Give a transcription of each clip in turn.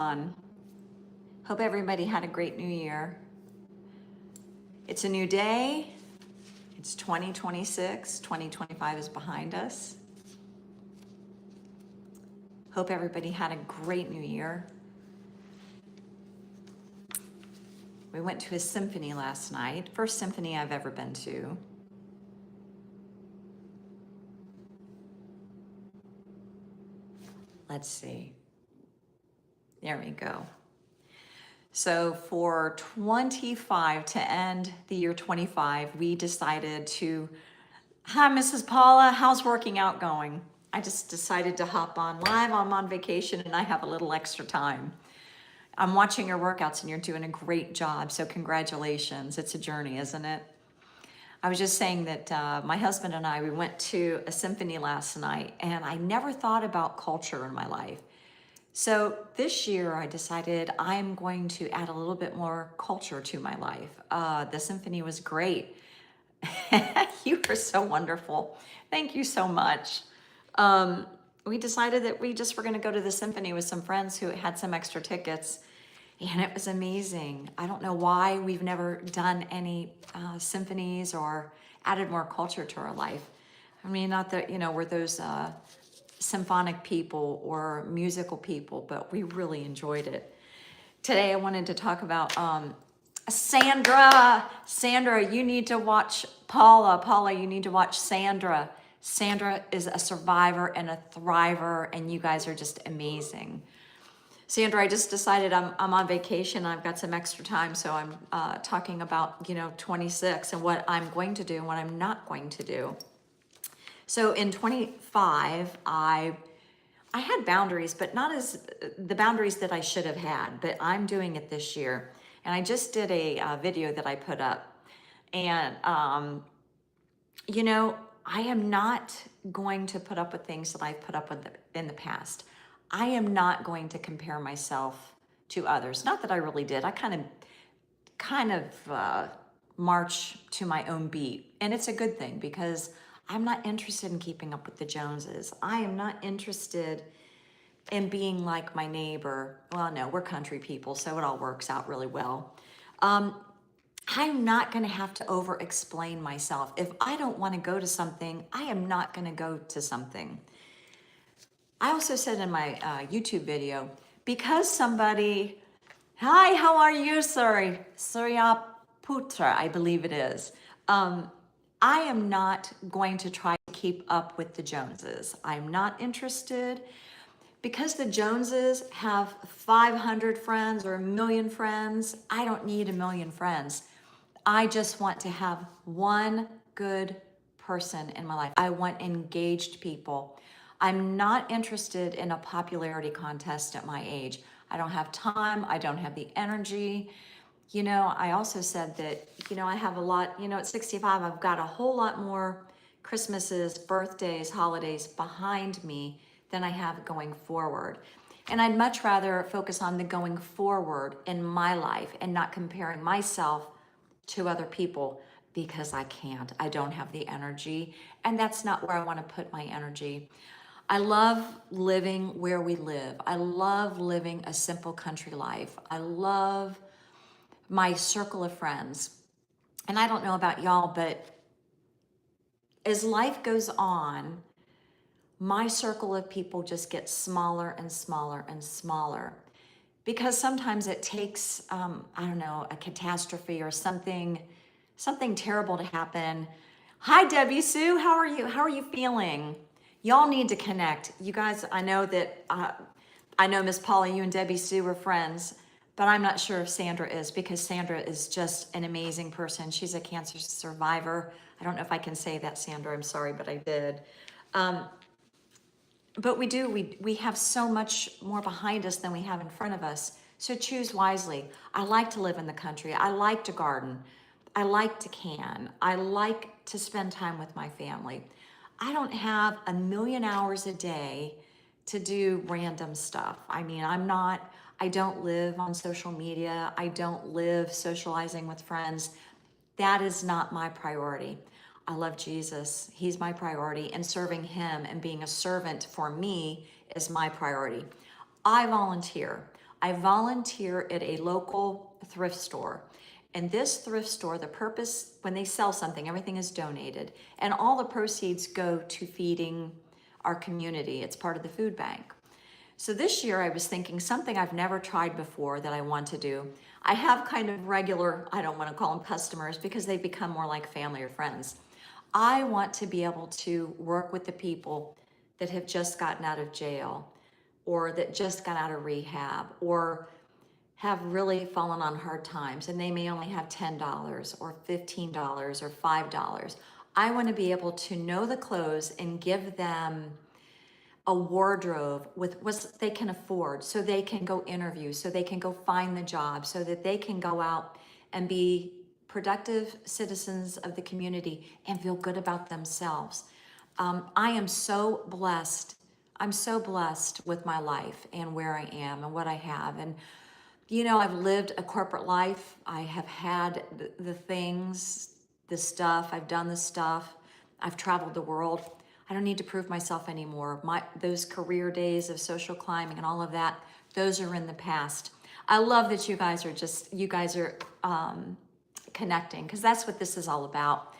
On. Hope everybody had a great new year. It's a new day. It's 2026. 2025 is behind us. Hope everybody had a great new year. We went to a symphony last night. First symphony I've ever been to. Let's see. There we go. So for 25, to end the year 25, we decided to, hi, Mrs. Paula, how's working out going? I just decided to hop on live. I'm on vacation and I have a little extra time. I'm watching your workouts and you're doing a great job. So congratulations. It's a journey, isn't it? I was just saying that my husband and I, we went to a symphony last night and I never thought about culture in my life. So this year I decided I'm going to add a little bit more culture to my life. The symphony was great. You are so wonderful. Thank you so much. We decided that we just were going to go to the symphony with some friends who had some extra tickets, and it was amazing. I don't know why we've never done any symphonies or added more culture to our life. I mean, not that, we're those symphonic people or musical people, but we really enjoyed it. Today I wanted to talk about Sandra. Sandra, you need to watch Paula. Paula, you need to watch Sandra. Sandra is a survivor and a thriver, and you guys are just amazing. Sandra, I just decided I'm on vacation. I've got some extra time, so I'm talking about 26 and what I'm going to do and what I'm not going to do. So in 25, I had boundaries, but not as the boundaries that I should have had, but I'm doing it this year. And I just did a video that I put up. And, I am not going to put up with things that I've put up with in the past. I am not going to compare myself to others. Not that I really did. I kind of march to my own beat. And it's a good thing because I'm not interested in keeping up with the Joneses. I am not interested in being like my neighbor. Well, no, we're country people, so it all works out really well. I'm not going to have to over-explain myself. If I don't want to go to something, I am not going to go to something. I also said in my YouTube video, because somebody, hi, how are you, Surya Putra, I believe it is. I am not going to try to keep up with the Joneses. I'm not interested. Because the Joneses have 500 friends or 1 million friends, I don't need 1 million friends. I just want to have one good person in my life. I want engaged people. I'm not interested in a popularity contest at my age. I don't have time. I don't have the energy. I also said that, I have a lot, at 65, I've got a whole lot more Christmases, birthdays, holidays behind me than I have going forward. And I'd much rather focus on the going forward in my life and not comparing myself to other people because I can't. I don't have the energy, and that's not where I want to put my energy. I love living where we live. I love living a simple country life. I love my circle of friends. And I don't know about y'all, but as life goes on, my circle of people just gets smaller and smaller and smaller. Because sometimes it takes, a catastrophe or something terrible to happen. Hi, Debbie Sue, how are you? How are you feeling? Y'all need to connect. You guys, I know that, I know Miss Paula, you and Debbie Sue were friends, but I'm not sure if Sandra is, because Sandra is just an amazing person. She's a cancer survivor. I don't know if I can say that, Sandra, I'm sorry, but I did. But we have so much more behind us than we have in front of us. So choose wisely. I like to live in the country. I like to garden. I like to can. I like to spend time with my family. I don't have 1 million hours a day to do random stuff. I mean, I don't live on social media. I don't live socializing with friends. That is not my priority. I love Jesus. He's my priority, and serving him and being a servant for me is my priority. I volunteer. I volunteer at a local thrift store. And this thrift store, the purpose, when they sell something, everything is donated, and all the proceeds go to feeding our community. It's part of the food bank. So this year I was thinking something I've never tried before that I want to do. I have kind of regular, I don't want to call them customers because they become more like family or friends. I want to be able to work with the people that have just gotten out of jail or that just got out of rehab or have really fallen on hard times and they may only have $10 or $15 or $5. I want to be able to know the clothes and give them a wardrobe with what they can afford so they can go interview, so they can go find the job, so that they can go out and be productive citizens of the community and feel good about themselves. I am so blessed. I'm so blessed with my life and where I am and what I have. And, you know, I've lived a corporate life. I have had the things, the stuff, I've done the stuff. I've traveled the world. I don't need to prove myself anymore. Those career days of social climbing and all of that, those are in the past. I love that you guys are connecting, because that's what this is all about.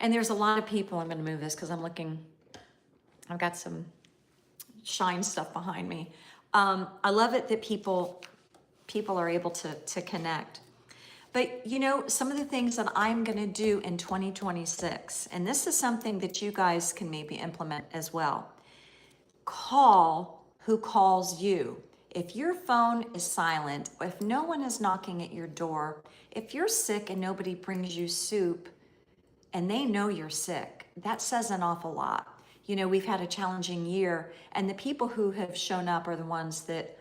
And there's a lot of people, I'm going to move this because I've got some shine stuff behind me. I love it that people are able to connect. But you know, some of the things that I'm going to do in 2026, and this is something that you guys can maybe implement as well. Call who calls you. If your phone is silent, if no one is knocking at your door, if you're sick and nobody brings you soup and they know you're sick, that says an awful lot. You know, we've had a challenging year, and the people who have shown up are the ones that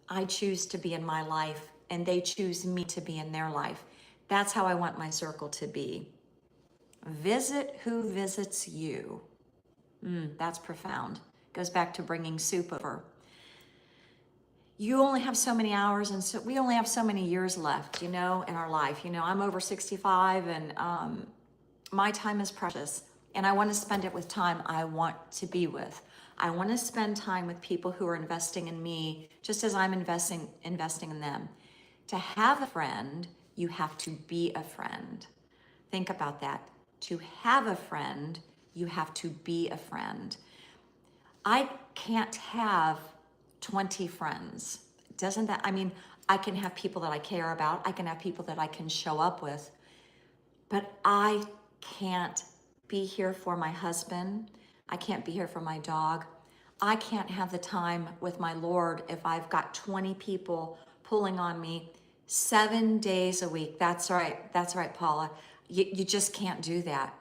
I choose to be in my life, and they choose me to be in their life. That's how I want my circle to be. Visit who visits you. That's profound. Goes back to bringing soup over. You only have so many hours, and so we only have so many years left, you know, in our life. You know, I'm over 65, and my time is precious, and I want to spend it with time I want to be with. I want to spend time with people who are investing in me, just as I'm investing in them. To have a friend, you have to be a friend. Think about that. To have a friend, you have to be a friend. I can't have 20 friends. Doesn't that, I mean, I can have people that I care about. I can have people that I can show up with, but I can't be here for my husband. I can't be here for my dog. I can't have the time with my Lord if I've got 20 people pulling on me 7 days a week. That's right, Paula. You just can't do that.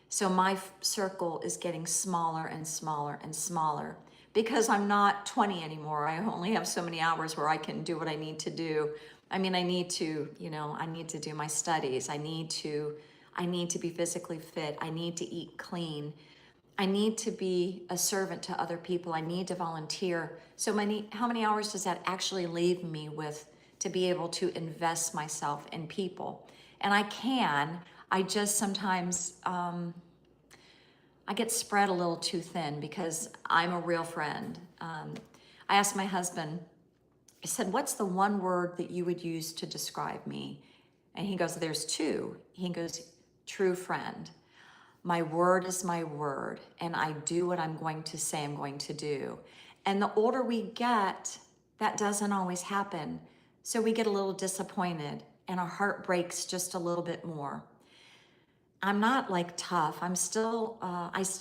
So my circle is getting smaller and smaller and smaller because I'm not 20 anymore. I only have so many hours where I can do what I need to do. I mean, I need to do my studies. I need to be physically fit. I need to eat clean. I need to be a servant to other people. I need to volunteer. So how many hours does that actually leave me with to be able to invest myself in people? And I just sometimes, I get spread a little too thin because I'm a real friend. I asked my husband, I said, what's the one word that you would use to describe me? And he goes, there's two. He goes, true friend. My word is my word, and I do what I'm going to say I'm going to do. And the older we get, that doesn't always happen. So we get a little disappointed, and our heart breaks just a little bit more. I'm not like tough. I still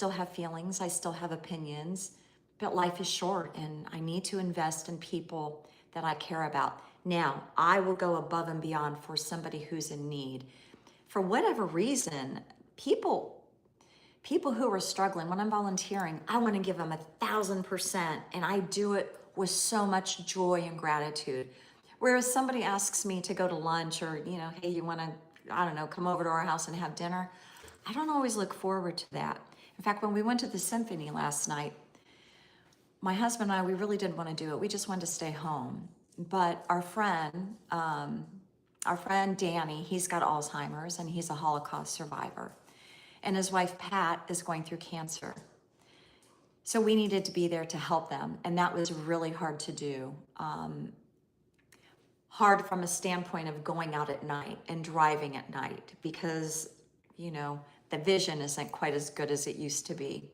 have feelings. I still have opinions, but life is short, and I need to invest in people that I care about. Now, I will go above and beyond for somebody who's in need. For whatever reason, people who are struggling, when I'm volunteering, I want to give them 1,000%, and I do it with so much joy and gratitude. Whereas somebody asks me to go to lunch or, you know, hey, you want to, I don't know, come over to our house and have dinner, I don't always look forward to that. In fact, when we went to the symphony last night, my husband and I, we really didn't want to do it. We just wanted to stay home. But our friend Danny, he's got Alzheimer's, and he's a Holocaust survivor. And his wife, Pat, is going through cancer. So we needed to be there to help them, and that was really hard to do. hard from a standpoint of going out at night and driving at night because, you know, the vision isn't quite as good as it used to be.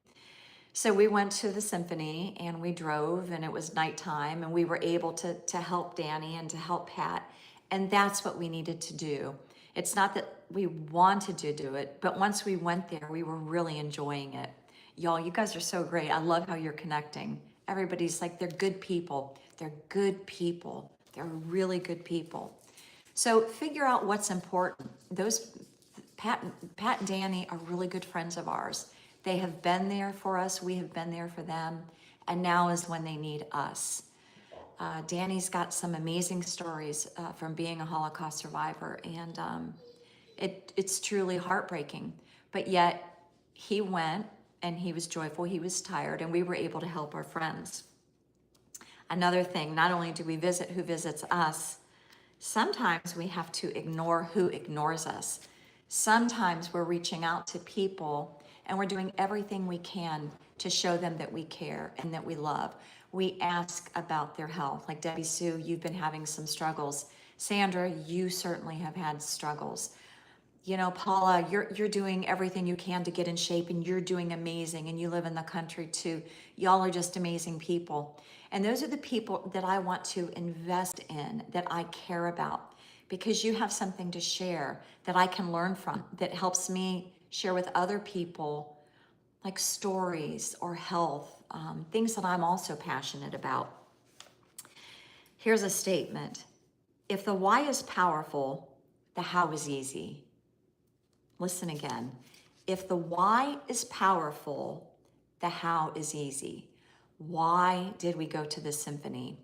So we went to the symphony and we drove, and it was nighttime, and we were able to help Danny and to help Pat. And that's what we needed to do. It's not that we wanted to do it, but once we went there, we were really enjoying it. Y'all, you guys are so great. I love how you're connecting. Everybody's like, they're good people. They're good people. They're really good people. So figure out what's important. Those Pat and Danny are really good friends of ours. They have been there for us. We have been there for them. And now is when they need us. Danny's got some amazing stories from being a Holocaust survivor. And it's truly heartbreaking. But yet he went and he was joyful. He was tired, and we were able to help our friends. Another thing, not only do we visit who visits us, sometimes we have to ignore who ignores us. Sometimes we're reaching out to people and we're doing everything we can to show them that we care and that we love. We ask about their health. Like Debbie Sue, you've been having some struggles. Sandra, you certainly have had struggles. You know, Paula, you're doing everything you can to get in shape, and you're doing amazing, and you live in the country too. Y'all are just amazing people. And those are the people that I want to invest in, that I care about, because you have something to share that I can learn from, that helps me share with other people, like stories or health, things that I'm also passionate about. Here's a statement. If the why is powerful, the how is easy. Listen again. If the why is powerful, the how is easy. Why did we go to the symphony?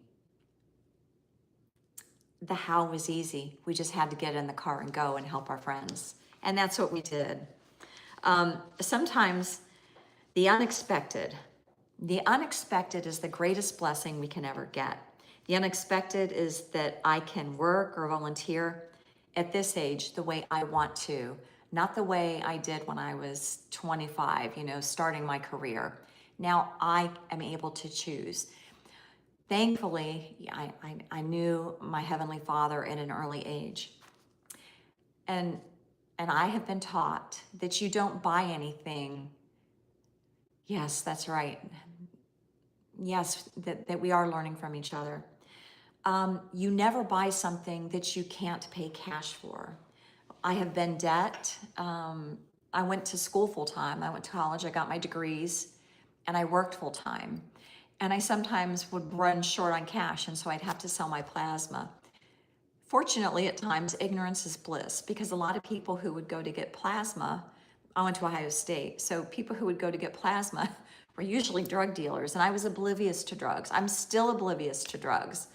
The how was easy. We just had to get in the car and go and help our friends. And that's what we did. Sometimes the unexpected is the greatest blessing we can ever get. The unexpected is that I can work or volunteer at this age the way I want to, not the way I did when I was 25, you know, starting my career. Now I am able to choose. Thankfully, I knew my Heavenly Father at an early age. And I have been taught that you don't buy anything. Yes, that's right. Yes, that we are learning from each other. You never buy something that you can't pay cash for. I have been debt. I went to school full time. I went to college. I got my degrees, and I worked full time. And I sometimes would run short on cash, and so I'd have to sell my plasma. Fortunately, at times, ignorance is bliss, because a lot of people who would go to get plasma, I went to Ohio State, so people who would go to get plasma were usually drug dealers, and I was oblivious to drugs. I'm still oblivious to drugs.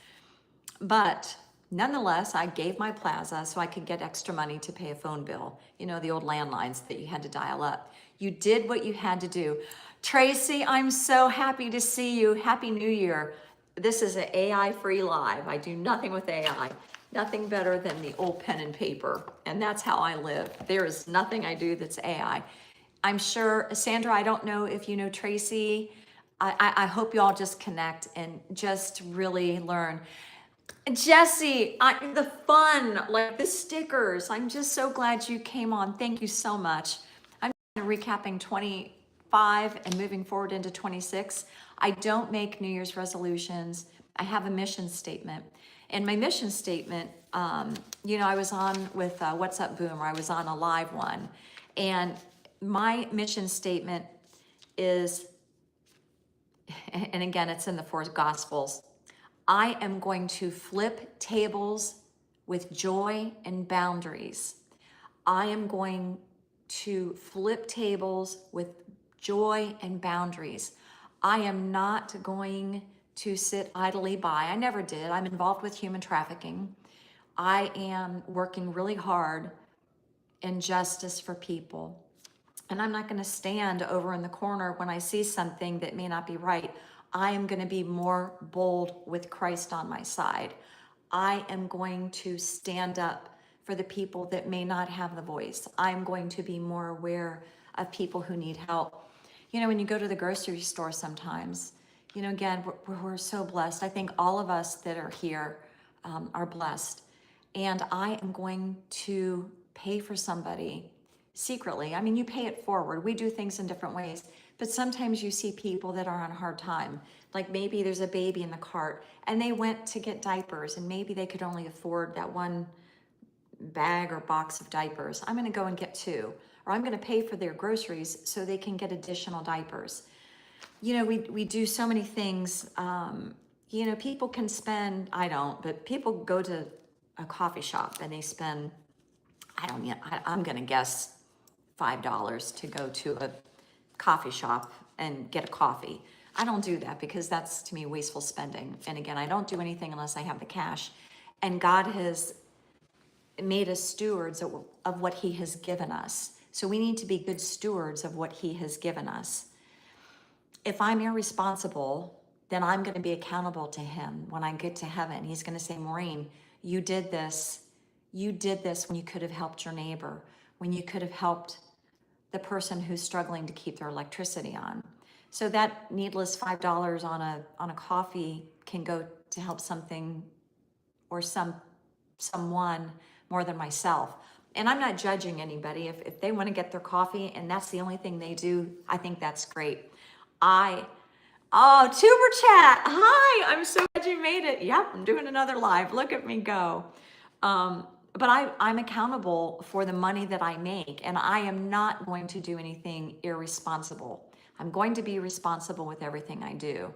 But nonetheless, I gave my plaza so I could get extra money to pay a phone bill. You know, the old landlines that you had to dial up. You did what you had to do. Tracy, I'm so happy to see you. Happy New Year. This is an AI-free live. I do nothing with AI. Nothing better than the old pen and paper. And that's how I live. There is nothing I do that's AI. I'm sure, Sandra, I don't know if you know Tracy. I hope you all just connect and just really learn. Jesse, the fun, like the stickers. I'm just so glad you came on. Thank you so much. I'm recapping 25 and moving forward into 26. I don't make New Year's resolutions. I have a mission statement. And my mission statement, you know, I was on with What's Up Boomer. I was on a live one. And my mission statement is, and again, it's in the four Gospels, I am going to flip tables with joy and boundaries. I am going to flip tables with joy and boundaries. I am not going to sit idly by. I never did. I'm involved with human trafficking. I am working really hard in justice for people. And I'm not going to stand over in the corner when I see something that may not be right. I am going to be more bold with Christ on my side. I am going to stand up for the people that may not have the voice. I'm going to be more aware of people who need help. You know, when you go to the grocery store sometimes, you know, again, we're so blessed. I think all of us that are here are blessed. And I am going to pay for somebody secretly. I mean, you pay it forward. We do things in different ways, but sometimes you see people that are on a hard time. Like maybe there's a baby in the cart and they went to get diapers and maybe they could only afford that one bag or box of diapers. I'm going to go and get two, or I'm going to pay for their groceries so they can get additional diapers. You know, we do so many things. You know, people can spend, I don't, but people go to a coffee shop and they spend, I don't know, I'm going to guess $5 to go to a coffee shop and get a coffee. I don't do that because that's to me wasteful spending. And again, I don't do anything unless I have the cash. And God has made us stewards of what he has given us. So we need to be good stewards of what he has given us. If I'm irresponsible, then I'm going to be accountable to him when I get to heaven. He's going to say, Maureen, you did this. You did this when you could have helped your neighbor, when you could have helped the person who's struggling to keep their electricity on. So that needless $5 on a coffee can go to help something or someone more than myself. And I'm not judging anybody. If they want to get their coffee and that's the only thing they do, I think that's great. Tuber Chat. Hi, I'm so glad you made it. Yep, I'm doing another live. Look at me go. But I'm accountable for the money that I make, and I am not going to do anything irresponsible. I'm going to be responsible with everything I do.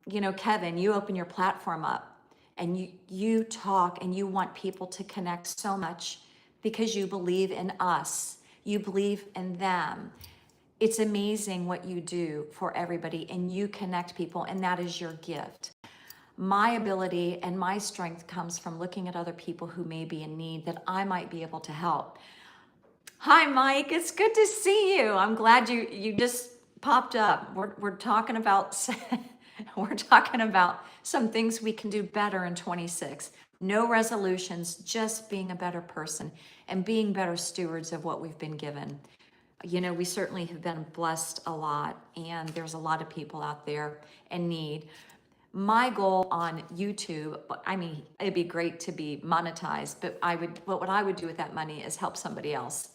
You know, Kevin, you open your platform up and you talk and you want people to connect so much because you believe in us. You believe in them. It's amazing what you do for everybody and you connect people, and that is your gift. My ability and my strength comes from looking at other people who may be in need that I might be able to help. Hi, Mike. It's good to see you. I'm glad you just popped up. We're talking about we're talking about some things we can do better in 26. No resolutions, just being a better person and being better stewards of what we've been given. You know, we certainly have been blessed a lot, and there's a lot of people out there in need. My goal on YouTube, I mean, it'd be great to be monetized, but what I would do with that money is help somebody else.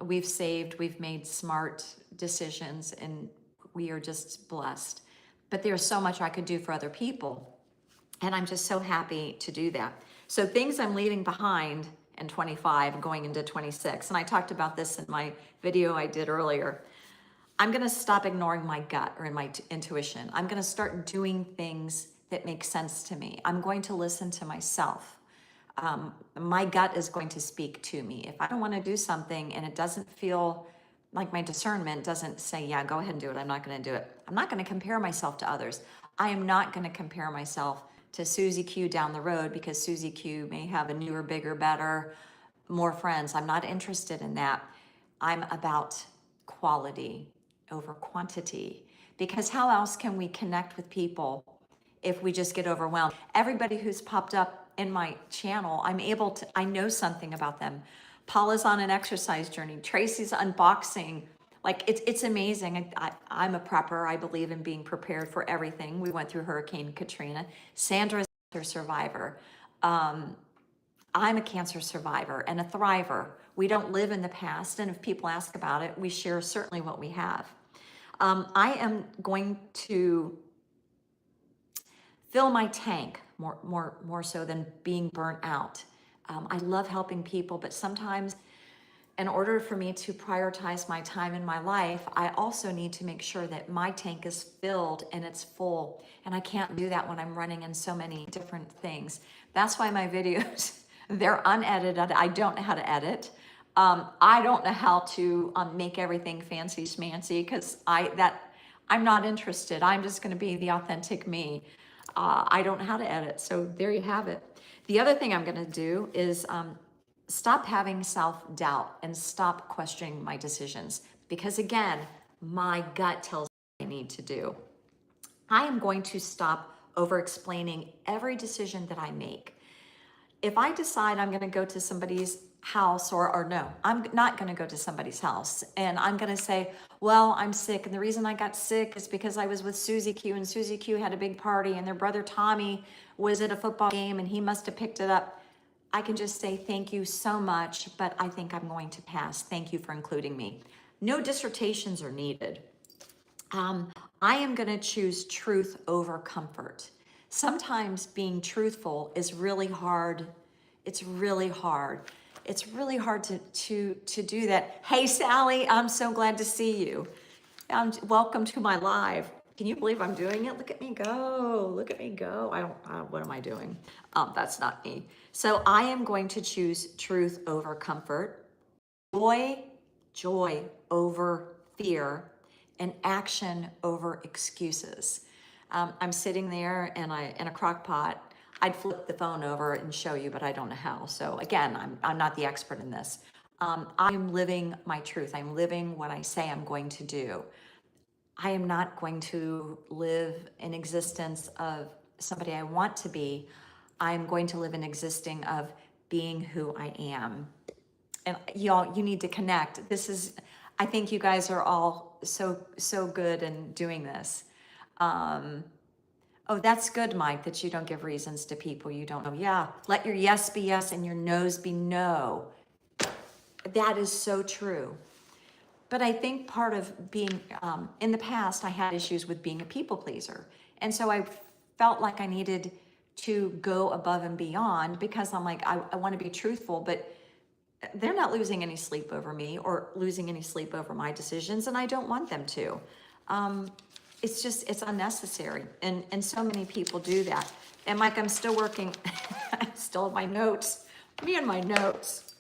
We've saved, we've made smart decisions, and we are just blessed. But there's so much I could do for other people, and I'm just so happy to do that. So things I'm leaving behind in 25, going into 26, and I talked about this in my video I did earlier. I'm going to stop ignoring my gut or my intuition. I'm going to start doing things that make sense to me. I'm going to listen to myself. My gut is going to speak to me. If I don't want to do something and it doesn't feel like my discernment doesn't say, yeah, go ahead and do it, I'm not going to do it. I'm not going to compare myself to others. I am not going to compare myself to Susie Q down the road because Susie Q may have a newer, bigger, better, more friends. I'm not interested in that. I'm about quality over quantity, because how else can we connect with people if we just get overwhelmed? Everybody who's popped up in my channel, I know something about them. Paula's on an exercise journey. Tracy's unboxing. Like it's amazing. I'm a prepper. I believe in being prepared for everything. We went through Hurricane Katrina. Sandra's a cancer survivor. I'm a cancer survivor and a thriver. We don't live in the past, and if people ask about it, we share certainly what we have. I am going to fill my tank more so than being burnt out. I love helping people, but sometimes in order for me to prioritize my time in my life, I also need to make sure that my tank is filled and it's full. And I can't do that when I'm running in so many different things. That's why my videos, they're unedited. I don't know how to edit. I don't know how to make everything fancy schmancy because I'm not interested. I'm just going to be the authentic me. I don't know how to edit. So there you have it. The other thing I'm going to do is stop having self-doubt and stop questioning my decisions, because again, my gut tells me what I need to do. I am going to stop over-explaining every decision that I make. If I decide I'm going to go to somebody's house, or no, I'm not going to go to somebody's house, and I'm going to say, well, I'm sick. And the reason I got sick is because I was with Susie Q, and Susie Q had a big party, and their brother Tommy was at a football game and he must have picked it up. I can just say thank you so much, but I think I'm going to pass. Thank you for including me. No dissertations are needed. Um, I am going to choose truth over comfort. Sometimes being truthful is really hard. It's really hard. It's really hard to do that. Hey, Sally, I'm so glad to see you. Welcome to my live. Can you believe I'm doing it? Look at me go. Look at me go. What am I doing? That's not me. So I am going to choose truth over comfort, joy over fear, and action over excuses. I'm sitting there and in a crock pot. I'd flip the phone over and show you, but I don't know how. So again, I'm not the expert in this. I'm living my truth. I'm living what I say I'm going to do. I am not going to live an existence of somebody I want to be. I'm going to live an existing of being who I am. And y'all, you need to connect. This is, I think you guys are all so good in doing this. Oh, that's good, Mike, that you don't give reasons to people you don't know. Yeah, let your yes be yes and your no's be no. That is so true. But I think part of being, in the past, I had issues with being a people pleaser. And so I felt like I needed to go above and beyond because I'm like, I want to be truthful, but they're not losing any sleep over me or losing any sleep over my decisions, and I don't want them to. It's unnecessary. And so many people do that. And Mike, I'm still working, I still have my notes, me and my notes.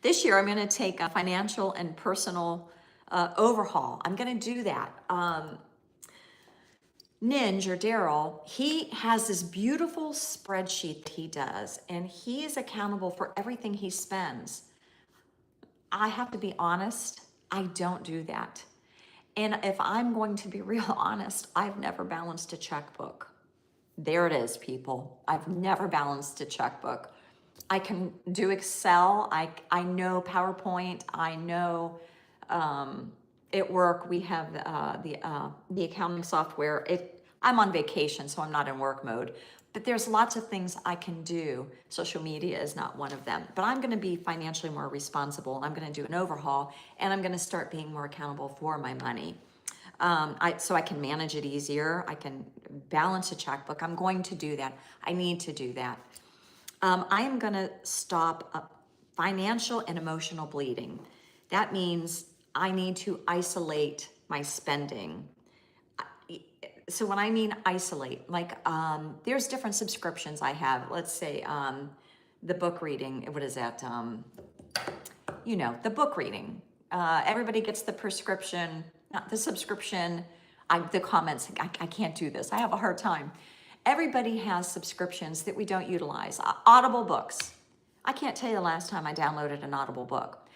This year, I'm going to take a financial and personal overhaul. I'm going to do that. Ninja or Daryl, he has this beautiful spreadsheet that he does, and he is accountable for everything he spends. I have to be honest, I don't do that. And if I'm going to be real honest, I've never balanced a checkbook. There it is, people. I've never balanced a checkbook. I can do Excel. I know PowerPoint. I know at work we have the accounting software. I'm on vacation, so I'm not in work mode. But there's lots of things I can do. Social media is not one of them. But I'm going to be financially more responsible. I'm going to do an overhaul, and I'm going to start being more accountable for my money. So I can manage it easier. I can balance a checkbook. I'm going to do that. I need to do that. I am going to stop financial and emotional bleeding. That means I need to isolate my spending. So when I mean isolate, like there's different subscriptions I have. Let's say the book reading. What is that? The book reading. Everybody gets the prescription, not the subscription. The comments. I can't do this. I have a hard time. Everybody has subscriptions that we don't utilize. Audible books. I can't tell you the last time I downloaded an Audible book.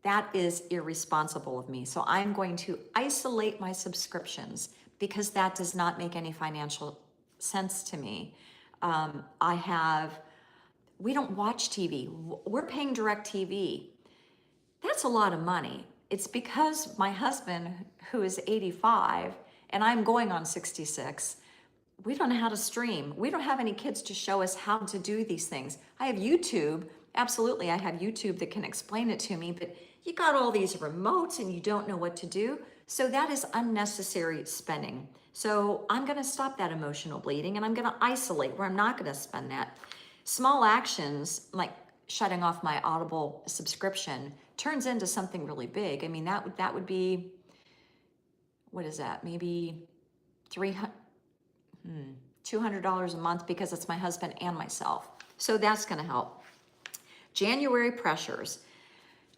That is irresponsible of me. So I'm going to isolate my subscriptions because that does not make any financial sense to me. We don't watch TV. We're paying DirecTV. That's a lot of money. It's because my husband, who is 85, and I'm going on 66, we don't know how to stream. We don't have any kids to show us how to do these things. I have YouTube. Absolutely, I have YouTube that can explain it to me, but you got all these remotes and you don't know what to do. So that is unnecessary spending. So I'm going to stop that emotional bleeding, and I'm going to isolate where I'm not going to spend that. Small actions like shutting off my Audible subscription turns into something really big. I mean, that would be, what is that? Maybe $200 a month because it's my husband and myself. So that's going to help. January pressures.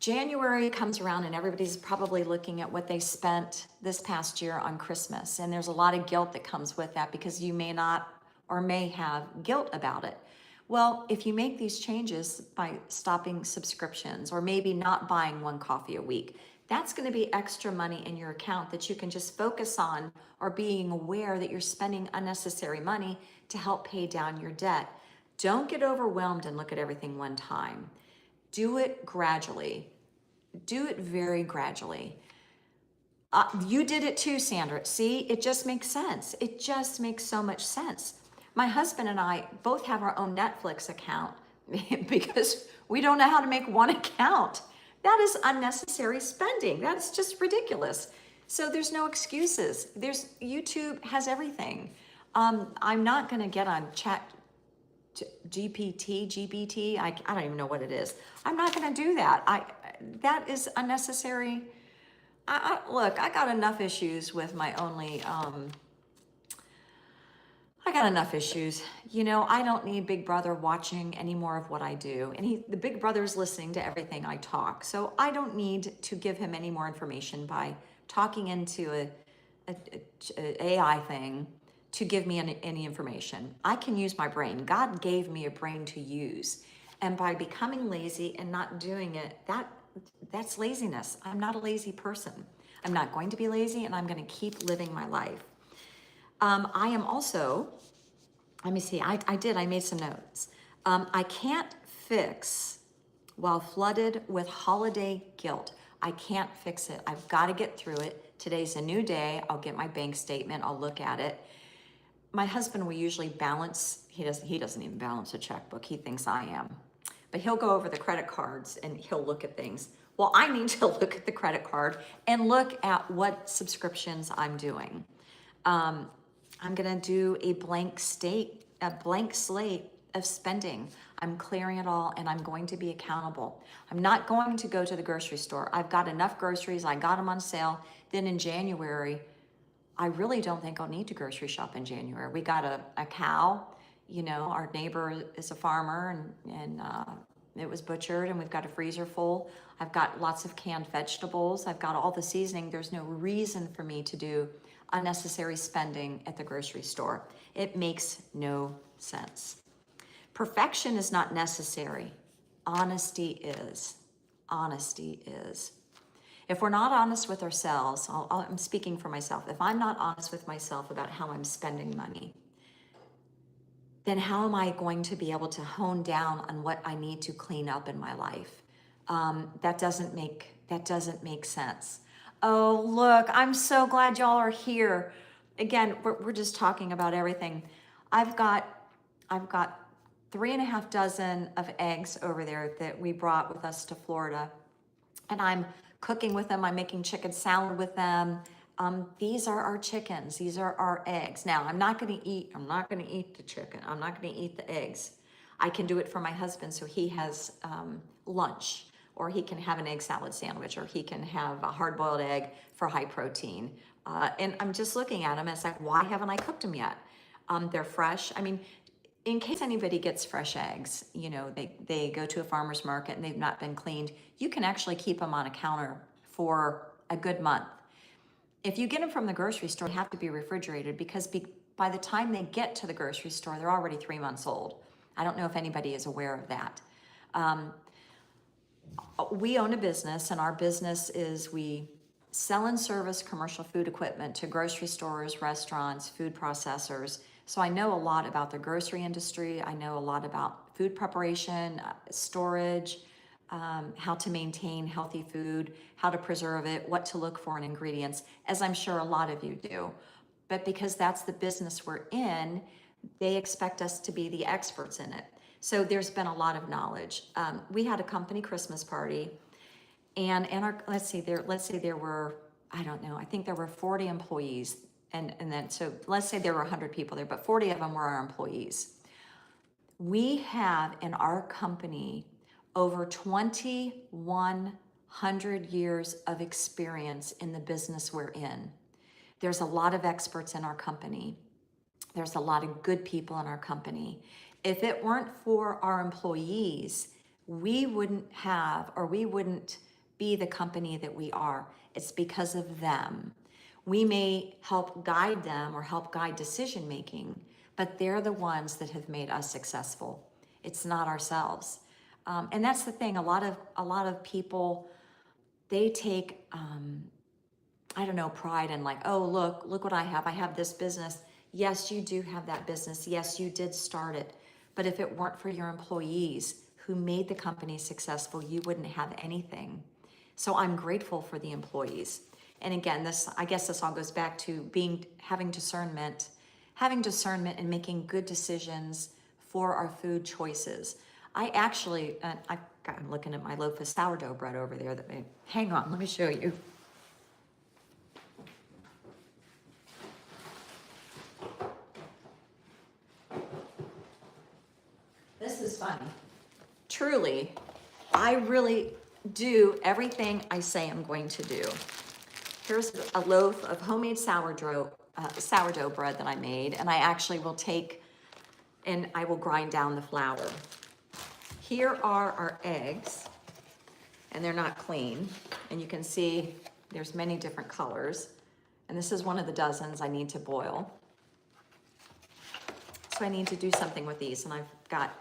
January comes around and everybody's probably looking at what they spent this past year on Christmas. And there's a lot of guilt that comes with that because you may not or may have guilt about it. Well, if you make these changes by stopping subscriptions or maybe not buying one coffee a week, that's going to be extra money in your account that you can just focus on, or being aware that you're spending unnecessary money to help pay down your debt. Don't get overwhelmed and look at everything one time. Do it gradually. Do it very gradually. You did it too, Sandra. See, it just makes sense. It just makes so much sense. My husband and I both have our own Netflix account because we don't know how to make one account. That is unnecessary spending. That's just ridiculous. So there's no excuses. YouTube has everything. I'm not going to get on Chat GPT. I don't even know what it is. I'm not going to do that. That is unnecessary. Look, I got enough issues with my only, I got enough issues. I don't need Big Brother watching any more of what I do. And the Big Brother's listening to everything I talk. So I don't need to give him any more information by talking into a AI thing to give me any information. I can use my brain. God gave me a brain to use. And by becoming lazy and not doing it, that's laziness. I'm not a lazy person. I'm not going to be lazy, and I'm going to keep living my life. I am also, let me see, I made some notes. I can't fix while flooded with holiday guilt. I can't fix it. I've got to get through it. Today's a new day. I'll get my bank statement. I'll look at it. My husband will usually balance. He doesn't even balance a checkbook. He thinks I am. But he'll go over the credit cards and he'll look at things. Well, I need to look at the credit card and look at what subscriptions I'm doing. I'm gonna do a blank slate of spending. I'm clearing it all, and I'm going to be accountable. I'm not going to go to the grocery store. I've got enough groceries. I got them on sale. Then in January, I really don't think I'll need to grocery shop in January. We got a cow. Our neighbor is a farmer, and it was butchered, and we've got a freezer full. I've got lots of canned vegetables. I've got all the seasoning. There's no reason for me to do unnecessary spending at the grocery store. It makes no sense. Perfection is not necessary. Honesty is. Honesty is. If we're not honest with ourselves, I'm speaking for myself. If I'm not honest with myself about how I'm spending money, then how am I going to be able to hone down on what I need to clean up in my life? That doesn't make sense. Oh, look, I'm so glad y'all are here. Again, we're just talking about everything. I've got 3.5 dozen of eggs over there that we brought with us to Florida, and I'm cooking with them. I'm making chicken salad with them. These are our chickens. These are our eggs. Now, I'm not going to eat the chicken. I'm not going to eat the eggs. I can do it for my husband so he has lunch, or he can have an egg salad sandwich, or he can have a hard-boiled egg for high protein. And I'm just looking at them, and it's like, why haven't I cooked them yet? They're fresh. I mean, in case anybody gets fresh eggs, they go to a farmer's market and they've not been cleaned, you can actually keep them on a counter for a good month. If you get them from the grocery store, they have to be refrigerated, because by the time they get to the grocery store, they're already 3 months old. I don't know if anybody is aware of that. We own a business, and our business is we sell and service commercial food equipment to grocery stores, restaurants, food processors. So I know a lot about the grocery industry. I know a lot about food preparation, storage, how to maintain healthy food, how to preserve it, what to look for in ingredients, as I'm sure a lot of you do. But because that's the business we're in, they expect us to be the experts in it. So there's been a lot of knowledge. We had a company Christmas party, and let's say there were, I don't know, I think there were 40 employees. And then, so let's say there were 100 people there, but 40 of them were our employees. We have in our company over 2,100 years of experience in the business we're in. There's a lot of experts in our company. There's a lot of good people in our company. If it weren't for our employees, we wouldn't be the company that we are. It's because of them. We may help guide them or help guide decision making, but they're the ones that have made us successful. It's not ourselves. And that's the thing. A lot of people, they take, pride in, like, oh, look what I have. I have this business. Yes, you do have that business. Yes, you did start it. But if it weren't for your employees who made the company successful, you wouldn't have anything. So I'm grateful for the employees. And again, I guess this all goes back to having discernment and making good decisions for our food choices. I actually, I'm looking at my loaf of sourdough bread over there. Hang on, let me show you. This is funny. Truly, I really do everything I say I'm going to do. Here's a loaf of homemade sourdough bread that I made, and I actually will take and I will grind down the flour. Here are our eggs, and they're not clean. And you can see there's many different colors. And this is one of the dozens I need to boil. So I need to do something with these, and I've got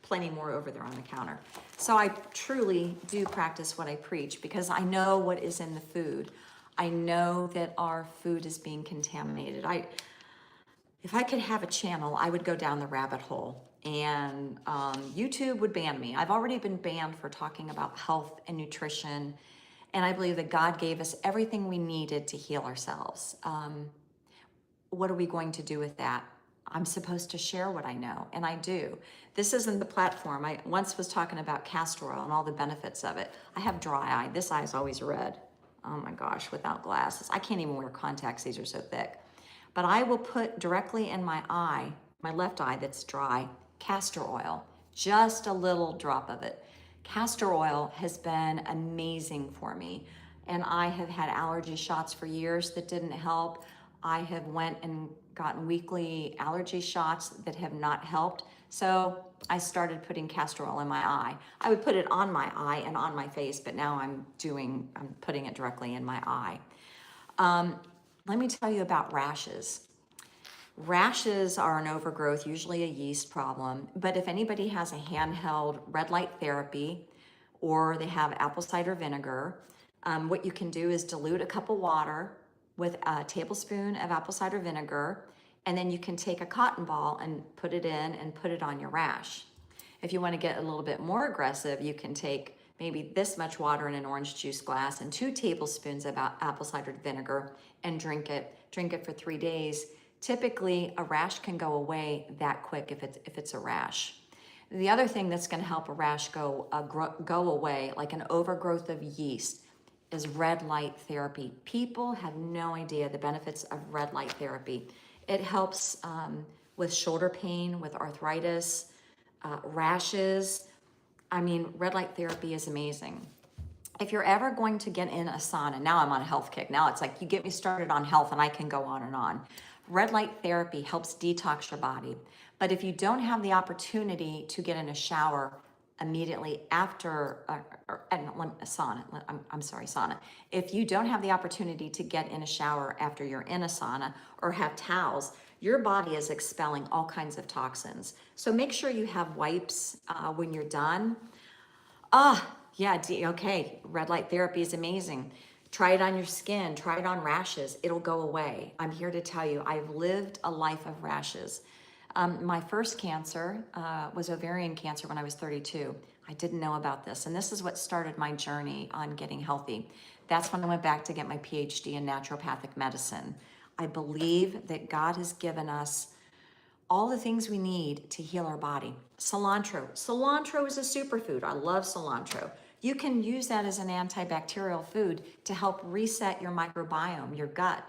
plenty more over there on the counter. So I truly do practice what I preach because I know what is in the food. I know that our food is being contaminated. If I could have a channel, I would go down the rabbit hole, and YouTube would ban me. I've already been banned for talking about health and nutrition, and I believe that God gave us everything we needed to heal ourselves. What are we going to do with that? I'm supposed to share what I know, and I do. This isn't the platform. I once was talking about castor oil and all the benefits of it. I have dry eye. This eye is always red. Oh my gosh, without glasses. I can't even wear contacts. These are so thick. But I will put directly in my eye, my left eye that's dry, castor oil, just a little drop of it. Castor oil has been amazing for me. And I have had allergy shots for years that didn't help. I have went and gotten weekly allergy shots that have not helped. So I started putting castor oil in my eye. I would put it on my eye and on my face, but now I'm putting it directly in my eye. Let me tell you about rashes. Rashes are an overgrowth, usually a yeast problem, but if anybody has a handheld red light therapy or they have apple cider vinegar, what you can do is dilute a cup of water with a tablespoon of apple cider vinegar, and then you can take a cotton ball and put it in and put it on your rash. If you want to get a little bit more aggressive, you can take maybe this much water in an orange juice glass and 2 tablespoons of apple cider vinegar and drink it. Drink it for 3 days. Typically, a rash can go away that quick if it's a rash. The other thing that's going to help a rash go away, like an overgrowth of yeast, is red light therapy. People have no idea the benefits of red light therapy. It helps with shoulder pain, with arthritis, rashes. I mean, red light therapy is amazing. If you're ever going to get in a sauna, now I'm on a health kick. Now it's like you get me started on health and I can go on and on. Red light therapy helps detox your body. But if you don't have the opportunity to get in a shower immediately after sauna. If you don't have the opportunity to get in a shower after you're in a sauna or have towels, your body is expelling all kinds of toxins. So make sure you have wipes when you're done. Okay, red light therapy is amazing. Try it on your skin, try it on rashes, it'll go away. I'm here to tell you, I've lived a life of rashes. My first cancer was ovarian cancer when I was 32. I didn't know about this, and this is what started my journey on getting healthy. That's when I went back to get my PhD in naturopathic medicine. I believe that God has given us all the things we need to heal our body. Cilantro. Cilantro is a superfood. I love cilantro. You can use that as an antibacterial food to help reset your microbiome, your gut.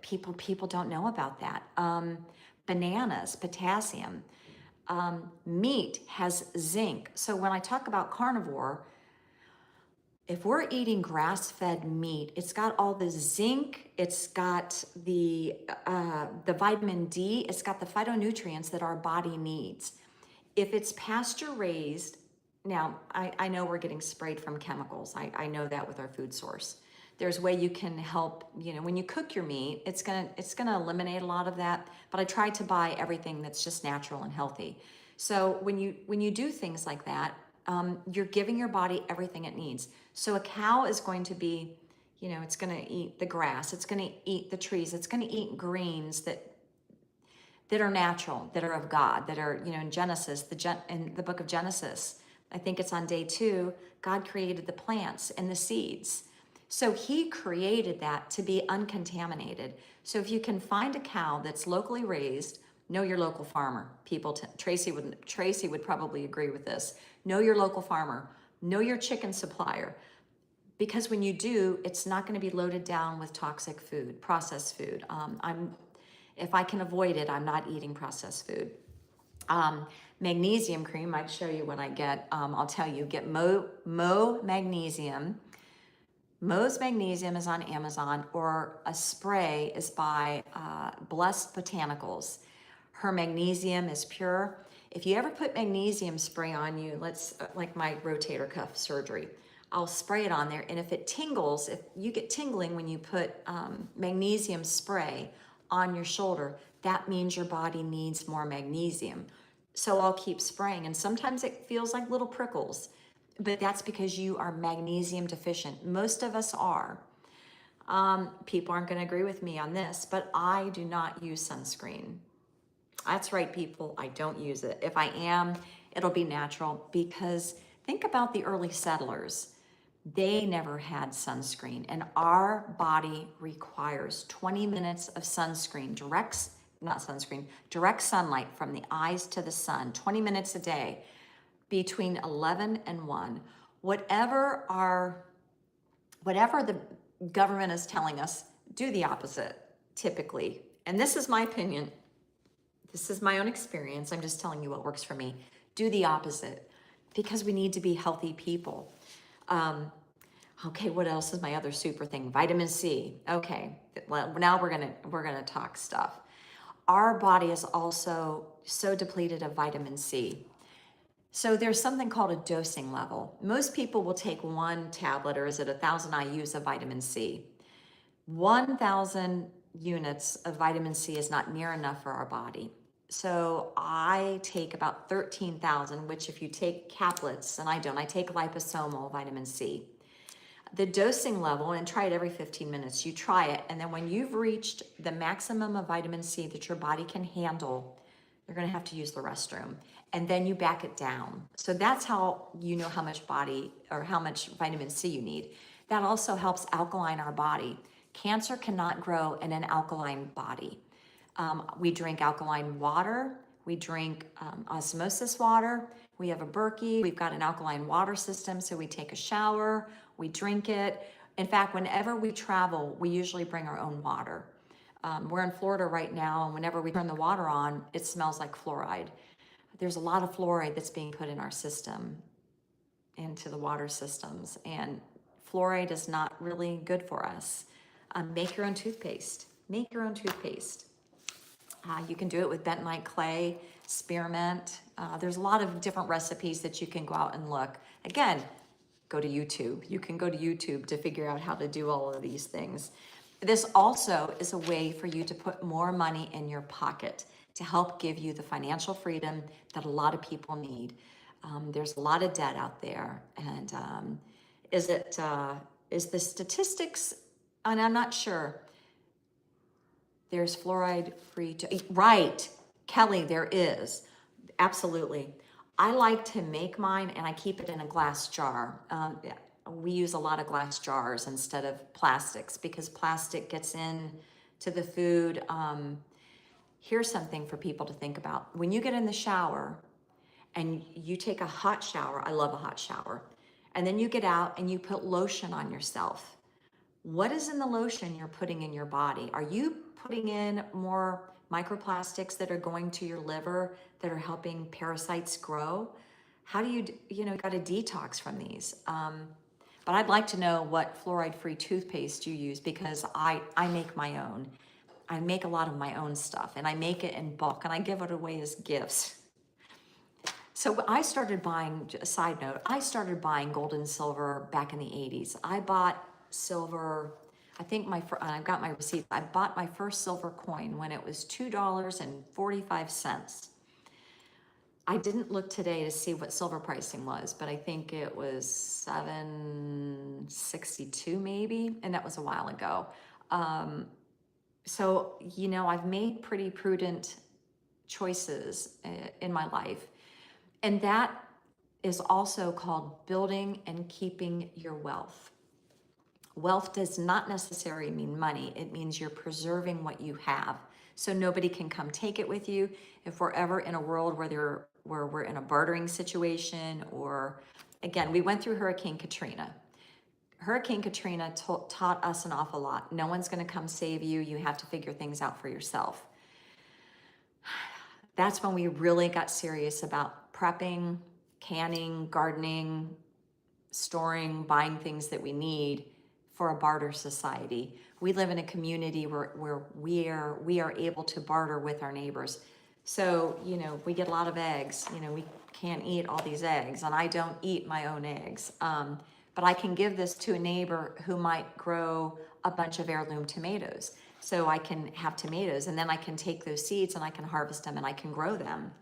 People don't know about that. Bananas, potassium. Meat has zinc. So when I talk about carnivore, if we're eating grass-fed meat, it's got all the zinc, it's got the vitamin D, it's got the phytonutrients that our body needs. If it's pasture-raised, now I know we're getting sprayed from chemicals. I know that with our food source. There's a way you can help, when you cook your meat, it's gonna eliminate a lot of that, but I try to buy everything that's just natural and healthy. So when you do things like that, you're giving your body everything it needs. So a cow is going to be, it's going to eat the grass, it's going to eat the trees, it's going to eat greens that are natural, that are of God, that are, in Genesis, in the book of Genesis, I think it's on day 2, God created the plants and the seeds. So he created that to be uncontaminated. So if you can find a cow that's locally raised, know your local farmer. Tracy would probably agree with this. Know your local farmer. Know your chicken supplier. Because when you do, it's not going to be loaded down with toxic food, processed food. If I can avoid it, I'm not eating processed food. Magnesium cream, I'd show you what I get. I'll tell you, get Mo Magnesium. Mo's Magnesium is on Amazon, or a spray is by Blessed Botanicals. Her magnesium is pure. If you ever put magnesium spray on you, like my rotator cuff surgery, I'll spray it on there, and if it tingles, if you get tingling when you put magnesium spray on your shoulder, that means your body needs more magnesium. So I'll keep spraying, and sometimes it feels like little prickles, but that's because you are magnesium deficient. Most of us are. People aren't going to agree with me on this, but I do not use sunscreen. That's right, people. I don't use it. If I am, it'll be natural, because think about the early settlers. They never had sunscreen, and our body requires 20 minutes of sunscreen, direct sunlight from the eyes to the sun, 20 minutes a day, between 11 and 1. Whatever the government is telling us, do the opposite, typically. And this is my opinion. This is my own experience. I'm just telling you what works for me. Do the opposite, because we need to be healthy people. Okay, what else is my other super thing? Vitamin C. Okay, well, now we're gonna talk stuff. Our body is also so depleted of vitamin C. So there's something called a dosing level. Most people will take 1 tablet, or is it 1,000 IUs of vitamin C? 1,000 units of vitamin C is not near enough for our body. So I take about 13,000, which if you take caplets, and I don't, I take liposomal vitamin C. The dosing level, and try it every 15 minutes, you try it, and then when you've reached the maximum of vitamin C that your body can handle, you're gonna have to use the restroom, and then you back it down. So that's how you know how much how much vitamin C you need. That also helps alkaline our body. Cancer cannot grow in an alkaline body. We drink alkaline water, we drink osmosis water, we have a Berkey, we've got an alkaline water system, so we take a shower, we drink it. In fact, whenever we travel, we usually bring our own water. We're in Florida right now, and whenever we turn the water on, it smells like fluoride. There's a lot of fluoride that's being put in our system, into the water systems, and fluoride is not really good for us. Make your own toothpaste. Make your own toothpaste. You can do it with bentonite clay, spearmint. There's a lot of different recipes that you can go out and look. Again, go to YouTube. You can go to YouTube to figure out how to do all of these things. This also is a way for you to put more money in your pocket to help give you the financial freedom that a lot of people need. There's a lot of debt out there, and is the statistics, and I'm not sure. There's fluoride free, right, Kelly, there is, absolutely. I like to make mine, and I keep it in a glass jar. We use a lot of glass jars instead of plastics, because plastic gets in to the food. Here's something for people to think about. When you get in the shower and you take a hot shower, I love a hot shower, and then you get out and you put lotion on yourself. What is in the lotion you're putting in your body? Are you putting in more microplastics that are going to your liver, that are helping parasites grow? How do you got to detox from these? But I'd like to know what fluoride-free toothpaste you use, because I make my own. I make a lot of my own stuff, and I make it in bulk, and I give it away as gifts. So I started buying, a side note, I started buying gold and silver back in the 80s. I bought silver, I think I've got my receipt. I bought my first silver coin when it was $2.45. I didn't look today to see what silver pricing was, but I think it was $7.62 maybe, and that was a while ago. So, I've made pretty prudent choices in my life. And that is also called building and keeping your wealth. Wealth does not necessarily mean money. It means you're preserving what you have. So nobody can come take it with you. If we're ever in a world where we're in a bartering situation, or again, we went through Hurricane Katrina. Hurricane Katrina taught us an awful lot. No one's going to come save you. You have to figure things out for yourself. That's when we really got serious about prepping, canning, gardening, storing, buying things that we need for a barter society. We live in a community where we are able to barter with our neighbors. So, we get a lot of eggs. We can't eat all these eggs, and I don't eat my own eggs. But I can give this to a neighbor who might grow a bunch of heirloom tomatoes. So I can have tomatoes, and then I can take those seeds and I can harvest them and I can grow them.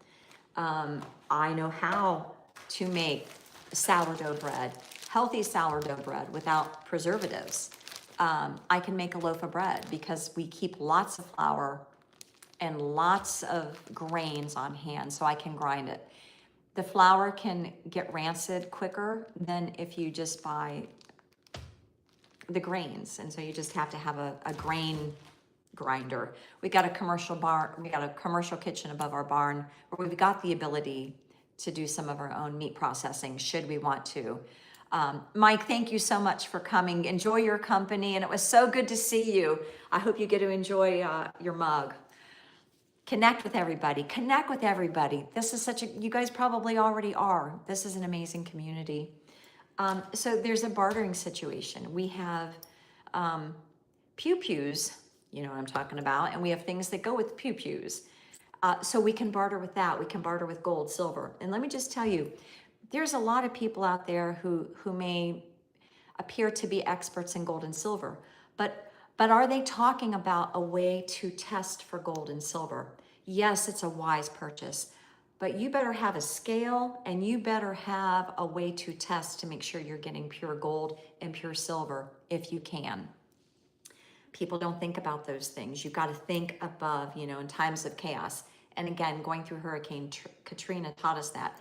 I know how to make sourdough bread, healthy sourdough bread without preservatives. I can make a loaf of bread because we keep lots of flour and lots of grains on hand, so I can grind it. The flour can get rancid quicker than if you just buy the grains, and so you just have to have a grain grinder. We got a commercial kitchen above our barn where we've got the ability to do some of our own meat processing should we want to. Mike, thank you so much for coming. Enjoy your company, and it was so good to see you. I hope you get to enjoy your mug. Connect with everybody. This is you guys probably already are. This is an amazing community. So there's a bartering situation. We have pew-pews, you know what I'm talking about, and we have things that go with pew-pews. So we can barter with that. We can barter with gold, silver. And let me just tell you, there's a lot of people out there who may appear to be experts in gold and silver, but are they talking about a way to test for gold and silver? Yes, it's a wise purchase, but you better have a scale and you better have a way to test to make sure you're getting pure gold and pure silver if you can. People don't think about those things. You've got to think above, in times of chaos. And again, going through Hurricane Katrina taught us that.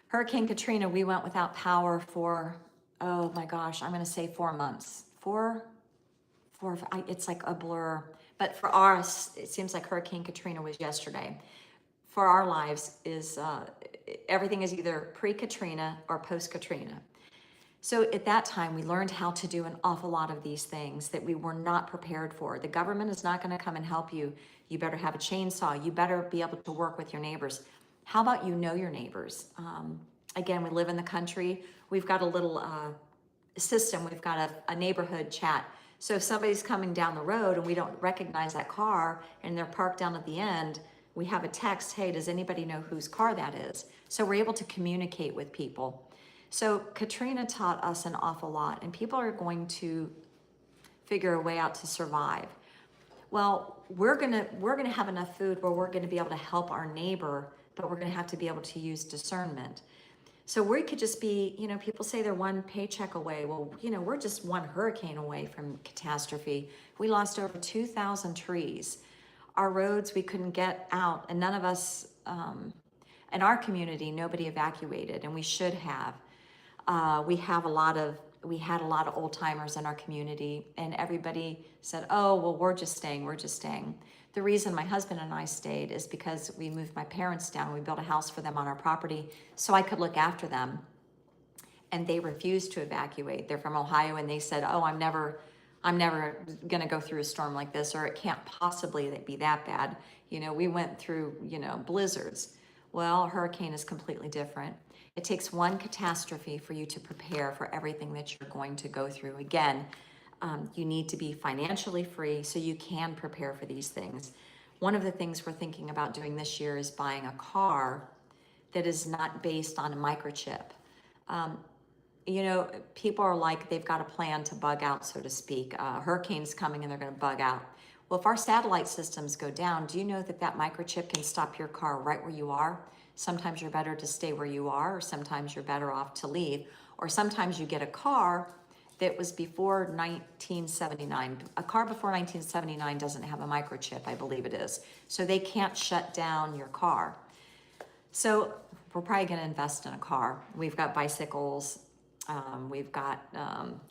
Hurricane Katrina, we went without power for, oh my gosh, I'm going to say 4 months. It's like a blur. But for us, it seems like Hurricane Katrina was yesterday. For our lives, everything is either pre-Katrina or post-Katrina. So at that time, we learned how to do an awful lot of these things that we were not prepared for. The government is not going to come and help you. You better have a chainsaw. You better be able to work with your neighbors. How about your neighbors? Again, we live in the country. We've got a little system. We've got a neighborhood chat. So if somebody's coming down the road and we don't recognize that car and they're parked down at the end, we have a text, hey, does anybody know whose car that is? So we're able to communicate with people. So Katrina taught us an awful lot, and people are going to figure a way out to survive. Well, we're gonna have enough food where we're gonna be able to help our neighbor, but we're gonna have to be able to use discernment. So we could just be, people say they're one paycheck away. Well, we're just one hurricane away from catastrophe. We lost over 2,000 trees. Our roads, we couldn't get out, and none of us, in our community, nobody evacuated, and we should have. We had a lot of old timers in our community, and everybody said, oh, well, we're just staying. The reason my husband and I stayed is because we moved my parents down. We built a house for them on our property so I could look after them. And they refused to evacuate. They're from Ohio, and they said, oh, I'm never gonna go through a storm like this, or it can't possibly be that bad. We went through, blizzards. Well, a hurricane is completely different. It takes one catastrophe for you to prepare for everything that you're going to go through. Again, you need to be financially free so you can prepare for these things. One of the things we're thinking about doing this year is buying a car that is not based on a microchip. People are like, they've got a plan to bug out, so to speak. Hurricane's coming and they're going to bug out. Well, if our satellite systems go down, do you know that microchip can stop your car right where you are? Sometimes you're better to stay where you are, or sometimes you're better off to leave, or sometimes you get a car that was before 1979. A car before 1979 doesn't have a microchip, I believe it is. So they can't shut down your car. So we're probably going to invest in a car. We've got bicycles. We've got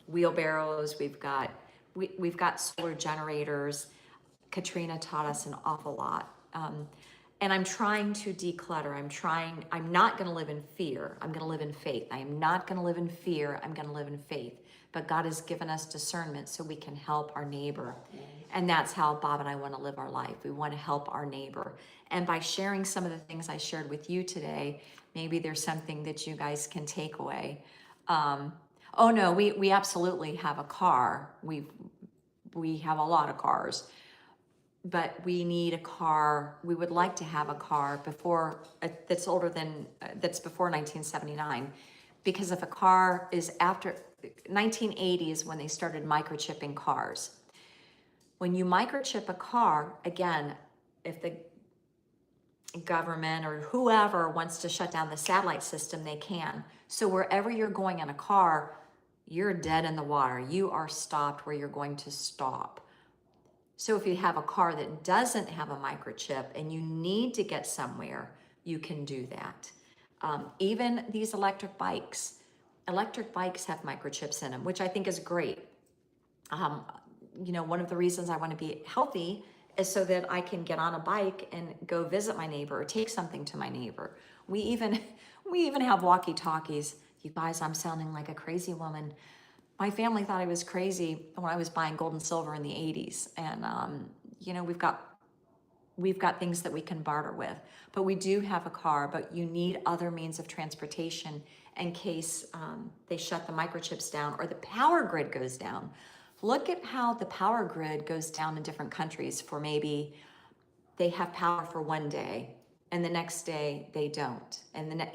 wheelbarrows. We've got solar generators. Katrina taught us an awful lot. And I'm trying to declutter. I'm not going to live in fear. I'm going to live in faith. I am not going to live in fear. I'm going to live in faith. But God has given us discernment so we can help our neighbor. And that's how Bob and I want to live our life. We want to help our neighbor. And by sharing some of the things I shared with you today, maybe there's something that you guys can take away. Oh no, we absolutely have a car. We have a lot of cars, but we need a car. We would like to have a car before that's older than that's before 1979, because if a car is after 1980 is when they started microchipping cars. When you microchip a car, again, if the government or whoever wants to shut down the satellite system, they can. So wherever you're going in a car, you're dead in the water. You are stopped where you're going to stop. So if you have a car that doesn't have a microchip and you need to get somewhere, you can do that. Even these electric bikes have microchips in them, which I think is great. One of the reasons I want to be healthy is so that I can get on a bike and go visit my neighbor or take something to my neighbor. We even have walkie-talkies. You guys, I'm sounding like a crazy woman. My family thought I was crazy when I was buying gold and silver in the 80s. And, we've got things that we can barter with. But we do have a car, but you need other means of transportation in case they shut the microchips down or the power grid goes down. Look at how the power grid goes down in different countries for maybe they have power for one day and the next day they don't. And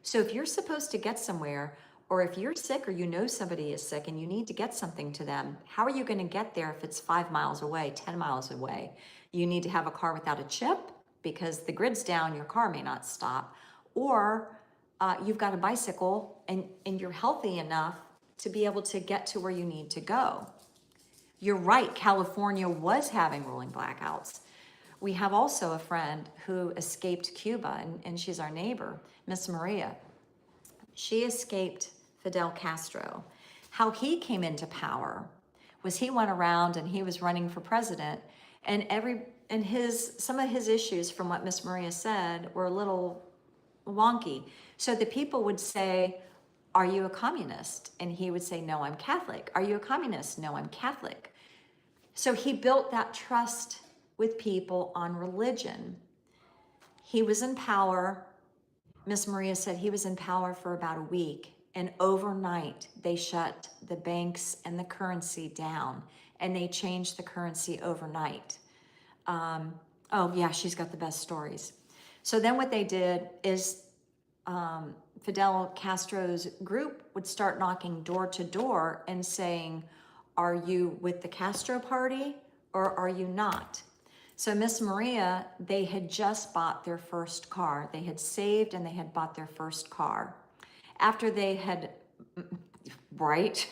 so if you're supposed to get somewhere, or if you're sick or somebody is sick and you need to get something to them, how are you going to get there if it's 5 miles away, 10 miles away? You need to have a car without a chip because the grid's down, your car may not stop. Or you've got a bicycle and you're healthy enough to be able to get to where you need to go. You're right, California was having rolling blackouts. We have also a friend who escaped Cuba, and she's our neighbor, Miss Maria. She escaped Fidel Castro. How he came into power was he went around and he was running for president, and some of his issues, from what Miss Maria said, were a little wonky. So the people would say, "Are you a communist?" And he would say, "No, I'm Catholic." "Are you a communist?" "No, I'm Catholic." So he built that trust with people on religion. He was in power. Miss Maria said he was in power for about a week, and overnight they shut the banks and the currency down, and they changed the currency overnight. Oh yeah, she's got the best stories. So then what they did is Fidel Castro's group would start knocking door to door and saying, "Are you with the Castro party or are you not?" So Miss Maria, they had just bought their first car. They had saved and they had bought their first car. After they had, right?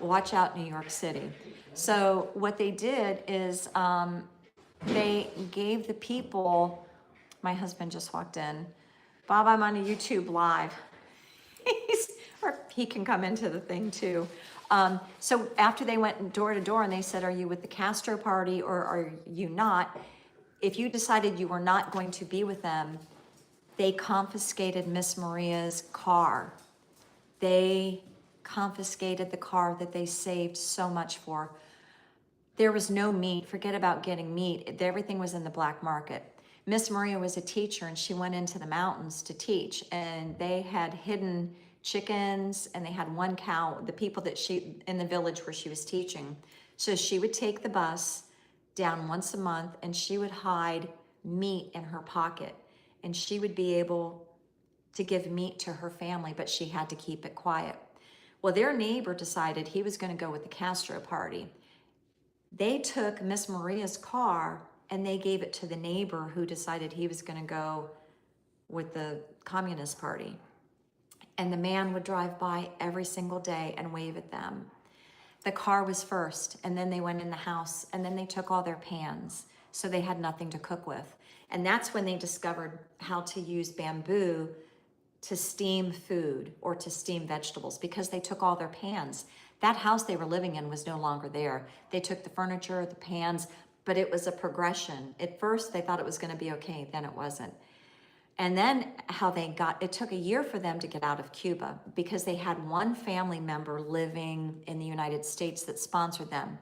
Watch out, New York City. So what they did is they gave the people, my husband just walked in. Bob, I'm on a YouTube live. Or he can come into the thing too. So after they went door to door and they said, "Are you with the Castro party or are you not?" If you decided you were not going to be with them, they confiscated Miss Maria's car. They confiscated the car that they saved so much for. There was no meat. Forget about getting meat. Everything was in the black market. Miss Maria was a teacher and she went into the mountains to teach, and they had hidden chickens and they had one cow, the people that in the village where she was teaching. So she would take the bus down once a month and she would hide meat in her pocket, and she would be able to give meat to her family, but she had to keep it quiet. Well, their neighbor decided he was going to go with the Castro party. They took Miss Maria's car and they gave it to the neighbor who decided he was going to go with the Communist Party. And the man would drive by every single day and wave at them. The car was first, and then they went in the house, and then they took all their pans, so they had nothing to cook with. And that's when they discovered how to use bamboo to steam food or to steam vegetables because they took all their pans. That house they were living in was no longer there. They took the furniture, the pans, but it was a progression. At first, they thought it was going to be okay, then it wasn't. And then how they got, it took a year for them to get out of Cuba because they had one family member living in the United States that sponsored them.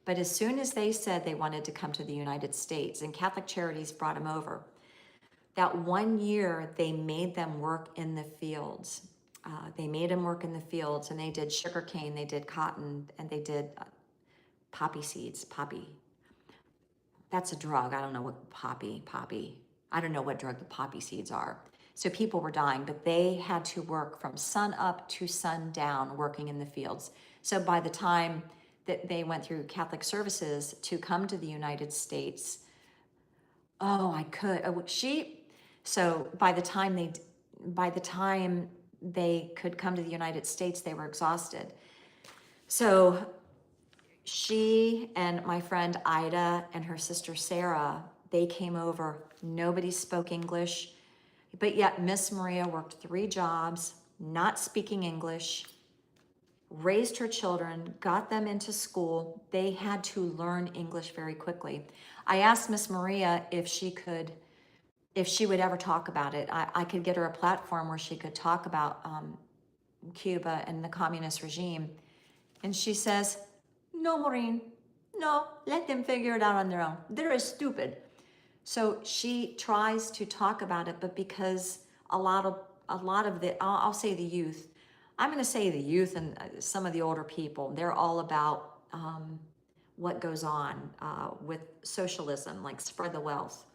But as soon as they said they wanted to come to the United States, and Catholic Charities brought them over, that 1 year they made them work in the fields. They made them work in the fields, and they did sugarcane, they did cotton, and they did poppy seeds. Poppy. That's a drug. I don't know what poppy. I don't know what drug the poppy seeds are. So people were dying, but they had to work from sun up to sundown working in the fields. So by the time that they went through Catholic services to come to the United States, so by the time they could come to the United States, they were exhausted. So she and my friend Ida and her sister Sarah, they came over. Nobody spoke English, but yet Miss Maria worked 3 jobs, not speaking English, raised her children, got them into school. They had to learn English very quickly. I asked Miss Maria if she would ever talk about it. I could get her a platform where she could talk about Cuba and the communist regime. And she says, "No, Maureen, no, let them figure it out on their own. They're stupid." So she tries to talk about it, but because a lot of the, I'll say the youth, I'm going to say the youth and some of the older people, they're all about what goes on with socialism, like spread the wealth.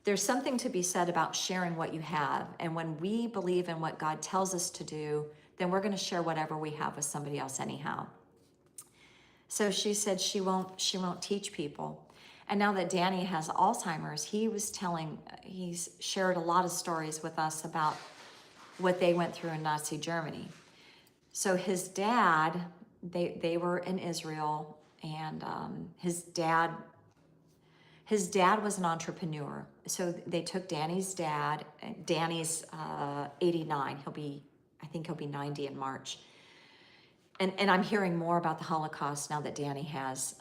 There's something to be said about sharing what you have. And when we believe in what God tells us to do, then we're going to share whatever we have with somebody else anyhow. So she said she won't teach people. And now that Danny has Alzheimer's, he's shared a lot of stories with us about what they went through in Nazi Germany. So his dad, they were in Israel, and his dad was an entrepreneur. So they took Danny's dad. Danny's 89. I think he'll be 90 in March. And I'm hearing more about the Holocaust now that Danny has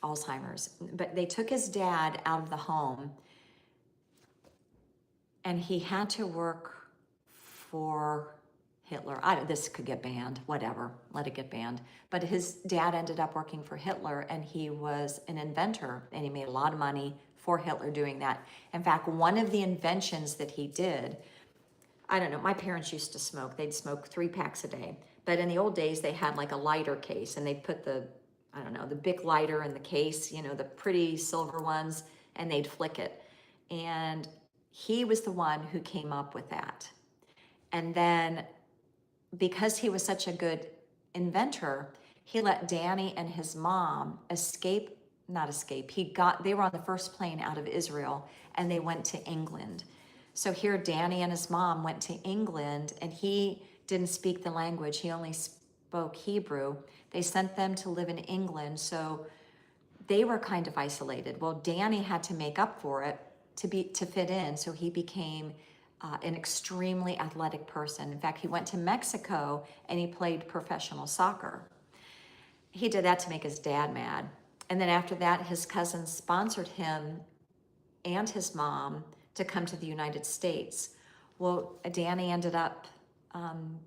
Alzheimer's. But they took his dad out of the home, and he had to work for Hitler. This could get banned, whatever, let it get banned. But his dad ended up working for Hitler, and he was an inventor, and he made a lot of money for Hitler doing that. In fact, one of the inventions that he did, I don't know, my parents used to smoke. They'd smoke 3 packs a day. But in the old days, they had like a lighter case, and they'd put the Bic lighter in the case, the pretty silver ones, and they'd flick it. And he was the one who came up with that. And then because he was such a good inventor, he let Danny and his mom they were on the first plane out of Israel, and they went to England. So here Danny and his mom went to England, and he didn't speak the language. He only spoke Hebrew. They sent them to live in England, so they were kind of isolated. Well, Danny had to make up for it to fit in, so he became an extremely athletic person. In fact, he went to Mexico and he played professional soccer. He did that to make his dad mad. And then after that, his cousins sponsored him and his mom to come to the United States. Well, Danny ended up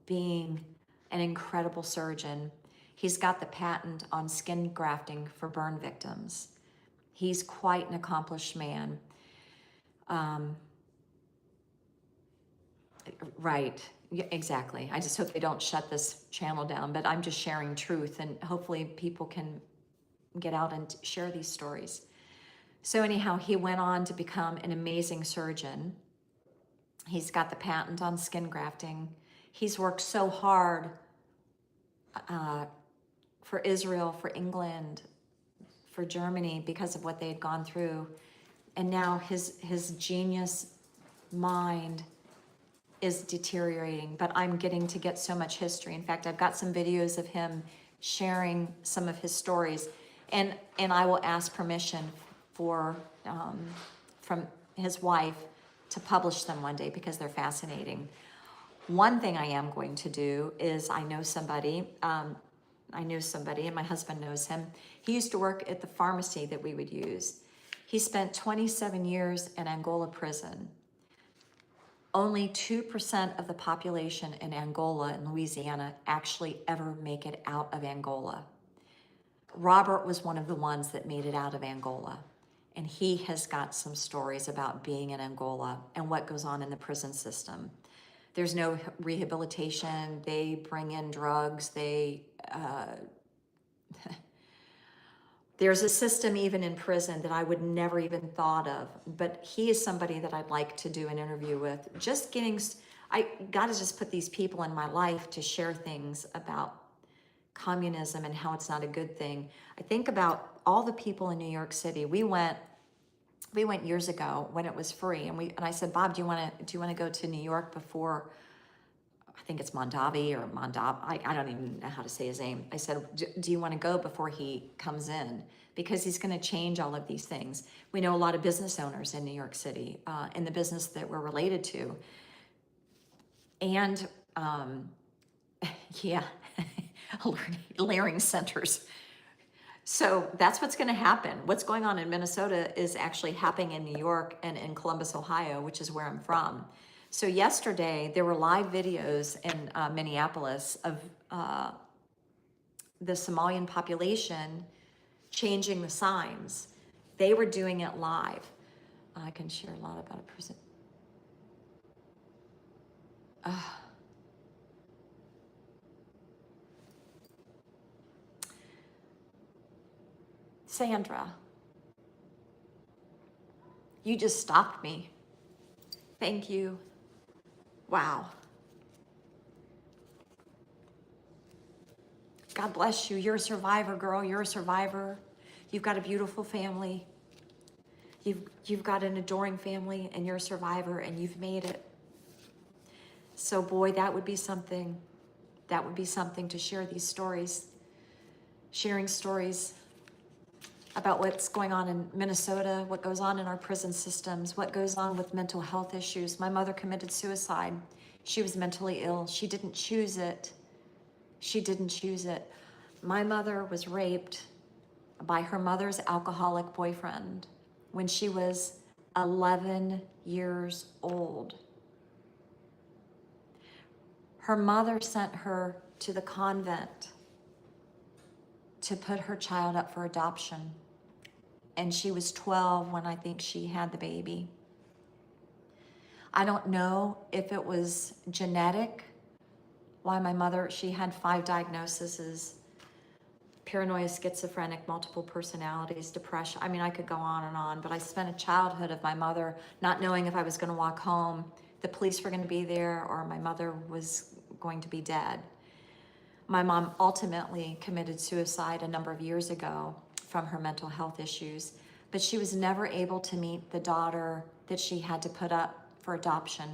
being an incredible surgeon. He's got the patent on skin grafting for burn victims. He's quite an accomplished man. Right, yeah, exactly. I just hope they don't shut this channel down, but I'm just sharing truth, and hopefully people can get out and share these stories. So anyhow, he went on to become an amazing surgeon. He's got the patent on skin grafting. He's worked so hard for Israel, for England, for Germany, because of what they had gone through. And now his genius mind is deteriorating, but I'm getting to get so much history. In fact, I've got some videos of him sharing some of his stories, and I will ask permission from his wife to publish them one day because they're fascinating. One thing I am going to do is I know somebody, and my husband knows him. He used to work at the pharmacy that we would use. He spent 27 years in Angola prison. Only 2% of the population in Angola and Louisiana actually ever make it out of Angola. Robert was one of the ones that made it out of Angola. And he has got some stories about being in Angola and what goes on in the prison system. There's no rehabilitation. They bring in drugs. There's a system even in prison that I would never even thought of, but he is somebody that I'd like to do an interview with. I got to just put these people in my life to share things about communism and how it's not a good thing. I think about all the people in New York City. We went years ago when it was free, and I said, Bob, do you want to go to New York before? I think it's Mondavi or Mondab. I don't even know how to say his name. I said, do you want to go before he comes in? Because he's going to change all of these things. We know a lot of business owners in New York City, in the business that we're related to. And yeah, learning centers. So that's what's going to happen. What's going on in Minnesota is actually happening in New York and in Columbus, Ohio, which is where I'm from. So yesterday, there were live videos in Minneapolis of the Somalian population changing the signs. They were doing it live. I can share a lot about a person. Sandra, you just stopped me. Thank you. Wow. God bless you. You're a survivor, girl. You're a survivor. You've got a beautiful family. You've got an adoring family, and you're a survivor, and you've made it. So boy, that would be something. That would be something to share these stories. Sharing stories about what's going on in Minnesota, what goes on in our prison systems, what goes on with mental health issues. My mother committed suicide. She was mentally ill. She didn't choose it. She didn't choose it. My mother was raped by her mother's alcoholic boyfriend when she was 11 years old. Her mother sent her to the convent to put her child up for adoption. And she was 12 when I think she had the baby. I don't know if it was genetic, why my mother, she had 5 diagnoses: paranoia, schizophrenic, multiple personalities, depression. I mean, I could go on, but I spent a childhood of my mother not knowing if I was going to walk home, the police were going to be there, or my mother was going to be dead. My mom ultimately committed suicide a number of years ago from her mental health issues, but she was never able to meet the daughter that she had to put up for adoption.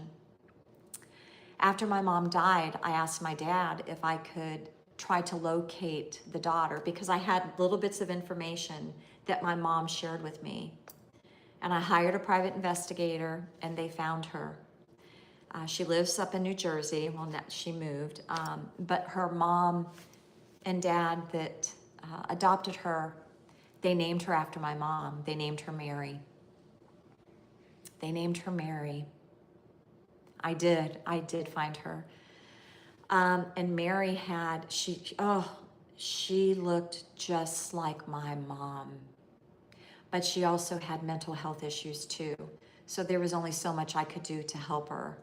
After my mom died, I asked my dad if I could try to locate the daughter, because I had little bits of information that my mom shared with me. And I hired a private investigator, and they found her. She lives up in New Jersey. Well, she moved, but her mom and dad that adopted her, they named her after my mom. They named her Mary. They named her Mary. I did find her. And Mary she looked just like my mom, but she also had mental health issues too. So there was only so much I could do to help her.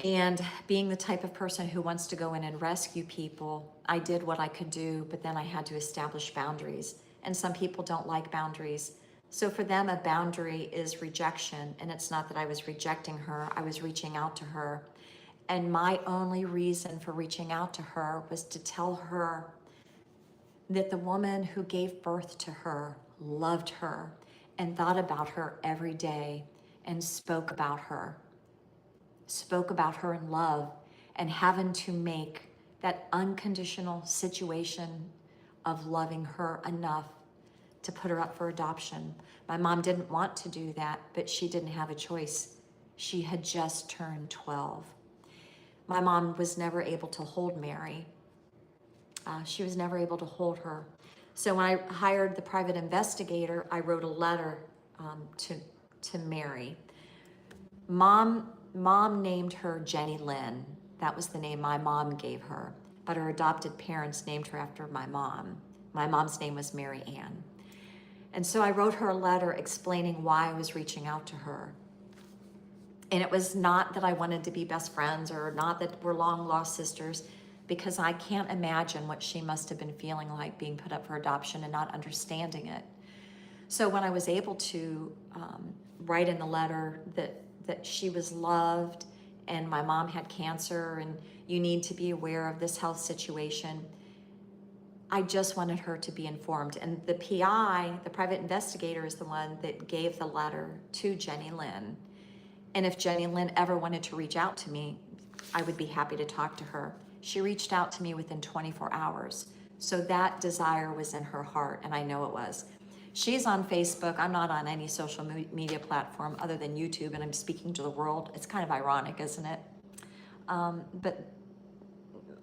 And being the type of person who wants to go in and rescue people, I did what I could do, but then I had to establish boundaries. And some people don't like boundaries. So for them, a boundary is rejection. And it's not that I was rejecting her, I was reaching out to her. And my only reason for reaching out to her was to tell her that the woman who gave birth to her loved her and thought about her every day and spoke about her in love, and having to make that unconditional situation of loving her enough to put her up for adoption. My mom didn't want to do that, but she didn't have a choice. She had just turned 12. My mom was never able to hold Mary. She was never able to hold her. So when I hired the private investigator, I wrote a letter to Mary. Mom named her Jenny Lynn. That was the name my mom gave her, but her adopted parents named her after my mom. My mom's name was Mary Ann. And so I wrote her a letter explaining why I was reaching out to her. And it was not that I wanted to be best friends or not that we're long lost sisters, because I can't imagine what she must have been feeling like being put up for adoption and not understanding it. So when I was able to write in the letter that she was loved and my mom had cancer and you need to be aware of this health situation, I just wanted her to be informed. And the PI, the private investigator, is the one that gave the letter to Jenny Lynn. And if Jenny Lynn ever wanted to reach out to me, I would be happy to talk to her. She reached out to me within 24 hours. So that desire was in her heart, and I know it was. She's on Facebook. I'm not on any social media platform other than YouTube, and I'm speaking to the world. It's kind of ironic, isn't it? But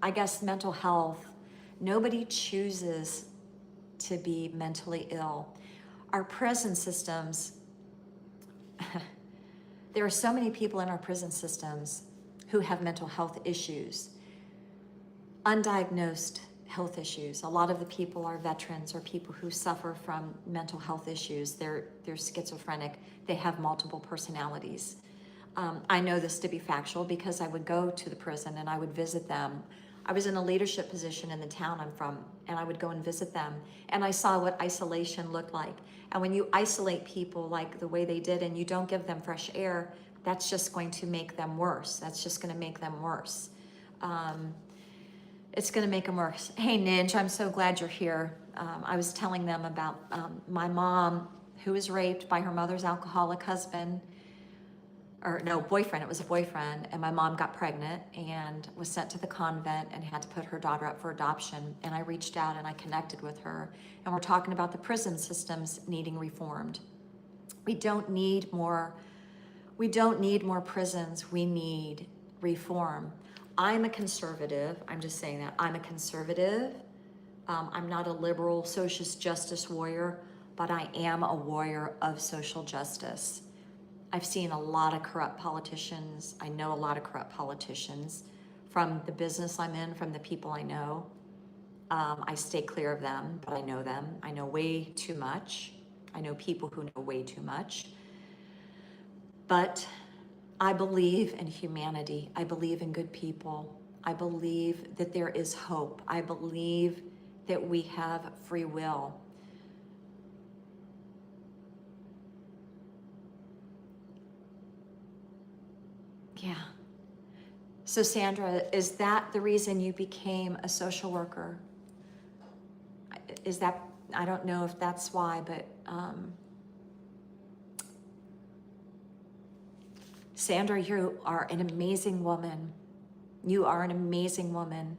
I guess mental health, nobody chooses to be mentally ill. Our prison systems, there are so many people in our prison systems who have mental health issues, undiagnosed health issues. A lot of the people are veterans or people who suffer from mental health issues. They're schizophrenic. They have multiple personalities. I know this to be factual because I would go to the prison and I would visit them. I was in a leadership position in the town I'm from, and I would go and visit them, and I saw what isolation looked like. And when you isolate people like the way they did and you don't give them fresh air, that's just going to make them worse. That's just going to make them worse. It's going to make them worse. Hey, Ninj, I'm so glad you're here. I was telling them about my mom, who was raped by her mother's alcoholic husband, or no, boyfriend. It was a boyfriend, and my mom got pregnant and was sent to the convent and had to put her daughter up for adoption. And I reached out and I connected with her, and we're talking about the prison systems needing reformed. We don't need more prisons. We need reform. I'm a conservative. I'm just saying that. I'm a conservative. I'm not a liberal socialist justice warrior, but I am a warrior of social justice. I've seen a lot of corrupt politicians. I know a lot of corrupt politicians from the business I'm in, from the people I know. I stay clear of them, but I know them. I know way too much. I know people who know way too much. But I believe in humanity. I believe in good people. I believe that there is hope. I believe that we have free will. Yeah. So Sandra, is that the reason you became a social worker? Is that, I don't know if that's why, but Sandra, you are an amazing woman. You are an amazing woman.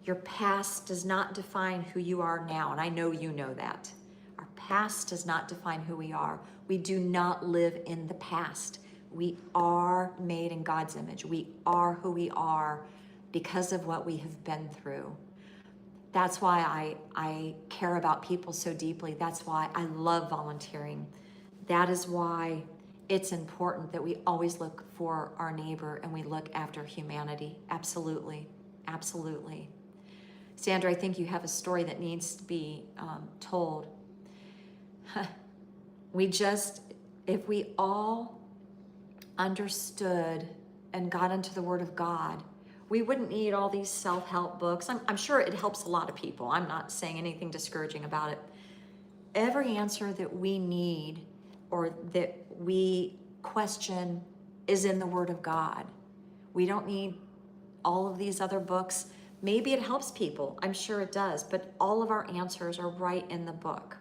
Your past does not define who you are now, and I know you know that. Our past does not define who we are. We do not live in the past. We are made in God's image. We are who we are because of what we have been through. That's why I care about people so deeply. That's why I love volunteering. That is why it's important that we always look for our neighbor and we look after humanity. Absolutely, absolutely. Sandra, I think you have a story that needs to be told. If we all understood and got into the Word of God, we wouldn't need all these self-help books. I'm sure it helps a lot of people. I'm not saying anything discouraging about it. Every answer that we need or that we question is in the Word of God. We don't need all of these other books. Maybe it helps people. I'm sure it does. But all of our answers are right in the book.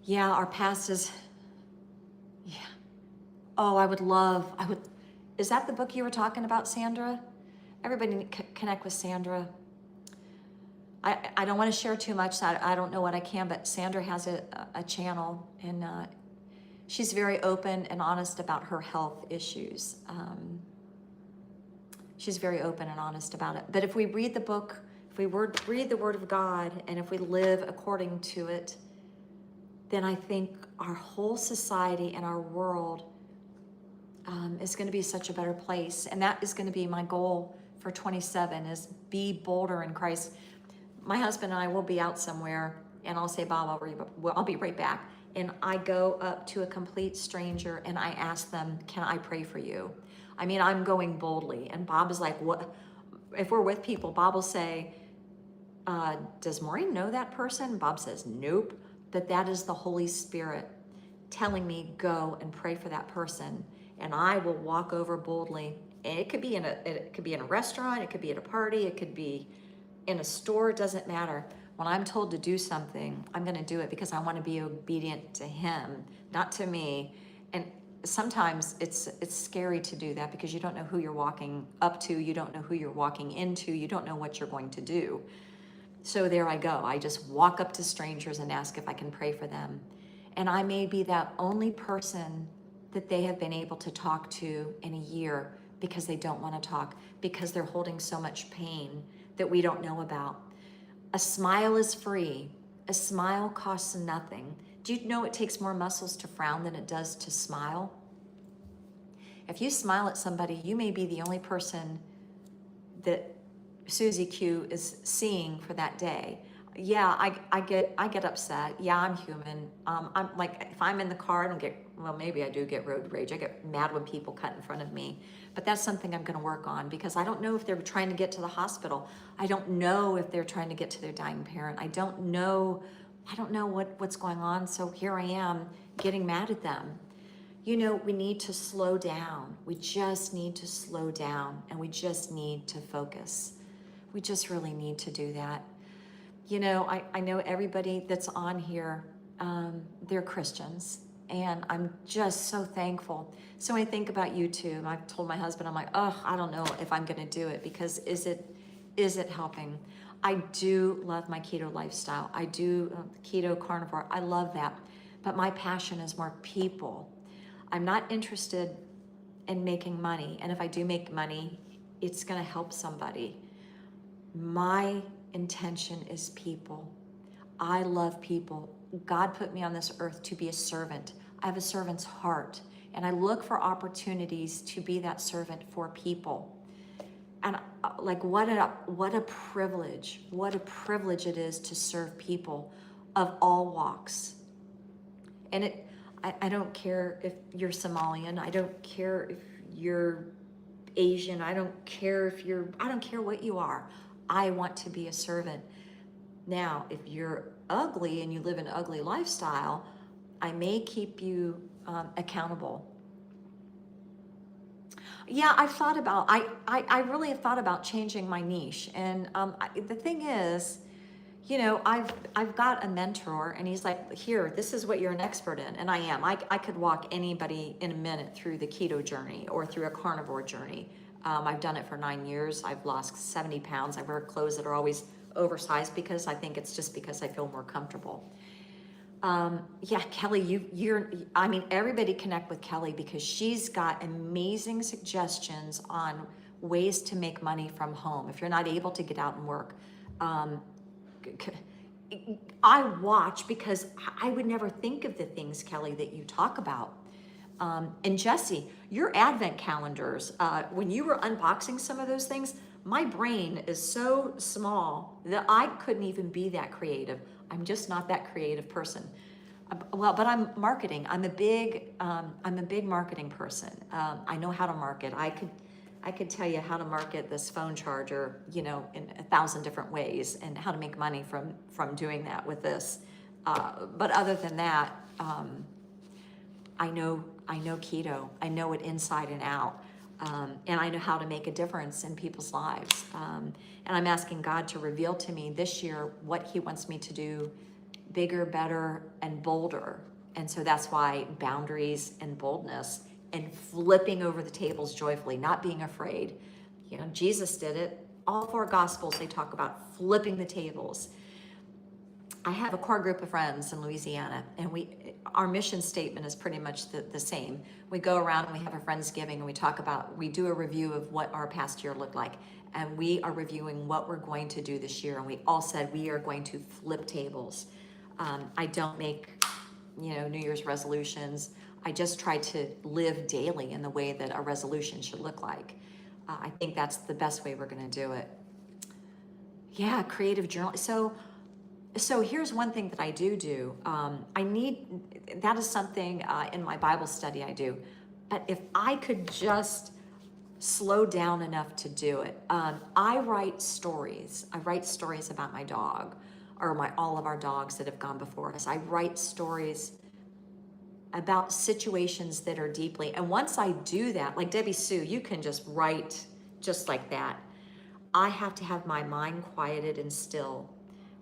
Yeah, our past is... Yeah. Oh, I would... Is that the book you were talking about, Sandra? Everybody connect with Sandra. I don't want to share too much. I don't know what I can, but Sandra has a channel, and she's very open and honest about her health issues. She's very open and honest about it. But if we read the book, if we read the Word of God, and if we live according to it, then I think our whole society and our world is going to be such a better place. And that is going to be my goal for 27, is be bolder in Christ. My husband and I will be out somewhere, and I'll say, Bob, I'll be right back. And I go up to a complete stranger and I ask them, can I pray for you? I mean, I'm going boldly. And Bob is like, what? If we're with people, Bob will say, does Maureen know that person? Bob says, nope. But that is the Holy Spirit telling me, go and pray for that person. And I will walk over boldly. And it could be in a restaurant, it could be at a party, it could be in a store, it doesn't matter. When I'm told to do something, I'm going to do it because I want to be obedient to him, not to me. And sometimes it's scary to do that because you don't know who you're walking up to, you don't know who you're walking into, you don't know what you're going to do. So there I go. I just walk up to strangers and ask if I can pray for them. And I may be that only person that they have been able to talk to in a year because they don't want to talk, because they're holding so much pain that we don't know about. A smile is free. A smile costs nothing. Do you know it takes more muscles to frown than it does to smile? If you smile at somebody, you may be the only person that Susie Q is seeing for that day. Yeah, I get upset. Yeah, I'm human. I'm like, if I'm in the car, I don't get, well, maybe I do get road rage. I get mad when people cut in front of me. But that's something I'm going to work on, because I don't know if they're trying to get to the hospital. I don't know if they're trying to get to their dying parent. I don't know what's going on. So here I am getting mad at them. You know, we need to slow down. We just need to slow down, and we just need to focus. We just really need to do that. You know, I know everybody that's on here, they're Christians, and I'm just so thankful. So I think about YouTube. I've told my husband, I'm like, oh, I don't know if I'm going to do it, because is it helping? I do love my keto lifestyle. I do keto carnivore. I love that. But my passion is more people. I'm not interested in making money. And if I do make money, it's going to help somebody. My intention is people. I love people. God put me on this earth to be a servant. I have a servant's heart, and I look for opportunities to be that servant for people. And like, what a privilege it is to serve people of all walks. And I don't care if you're Somalian, I don't care if you're Asian, I don't care what you are. I want to be a servant. Now, if you're ugly and you live an ugly lifestyle, I may keep you accountable. Yeah, I really have thought about changing my niche. And the thing is, you know, I've got a mentor, and he's like, here, this is what you're an expert in. And I am. I could walk anybody in a minute through the keto journey or through a carnivore journey. I've done it for 9 years. I've lost 70 pounds. I wear clothes that are always oversized because I think it's just because I feel more comfortable. Yeah, Kelly, I mean, everybody connect with Kelly, because she's got amazing suggestions on ways to make money from home. If you're not able to get out and work, I watch, because I would never think of the things, Kelly, that you talk about. And Jesse, your advent calendars, when you were unboxing some of those things, my brain is so small that I couldn't even be that creative. I'm just not that creative person. Well, but I'm marketing. I'm a big marketing person. I know how to market. I could tell you how to market this phone charger, you know, in 1,000 different ways, and how to make money from doing that with this. But other than that, I know keto. I know it inside and out. And I know how to make a difference in people's lives. And I'm asking God to reveal to me this year what he wants me to do bigger, better, and bolder. And so that's why boundaries and boldness and flipping over the tables joyfully, not being afraid. You know, Jesus did it. all four Gospels, they talk about flipping the tables. I have a core group of friends in Louisiana, and our mission statement is pretty much the same. We go around and we have a Friendsgiving, and we do a review of what our past year looked like, and we are reviewing what we're going to do this year, and we all said we are going to flip tables. I don't make, New Year's resolutions. I just try to live daily in the way that a resolution should look like. I think that's the best way we're going to do it. Yeah, creative journal. So here's one thing that I do. That is something in my Bible study I do. But if I could just slow down enough to do it, I write stories. I write stories about my dog, or all of our dogs that have gone before us. I write stories about situations that are deeply, and once I do that, like Debbie Sue, you can just write just like that. I have to have my mind quieted and still,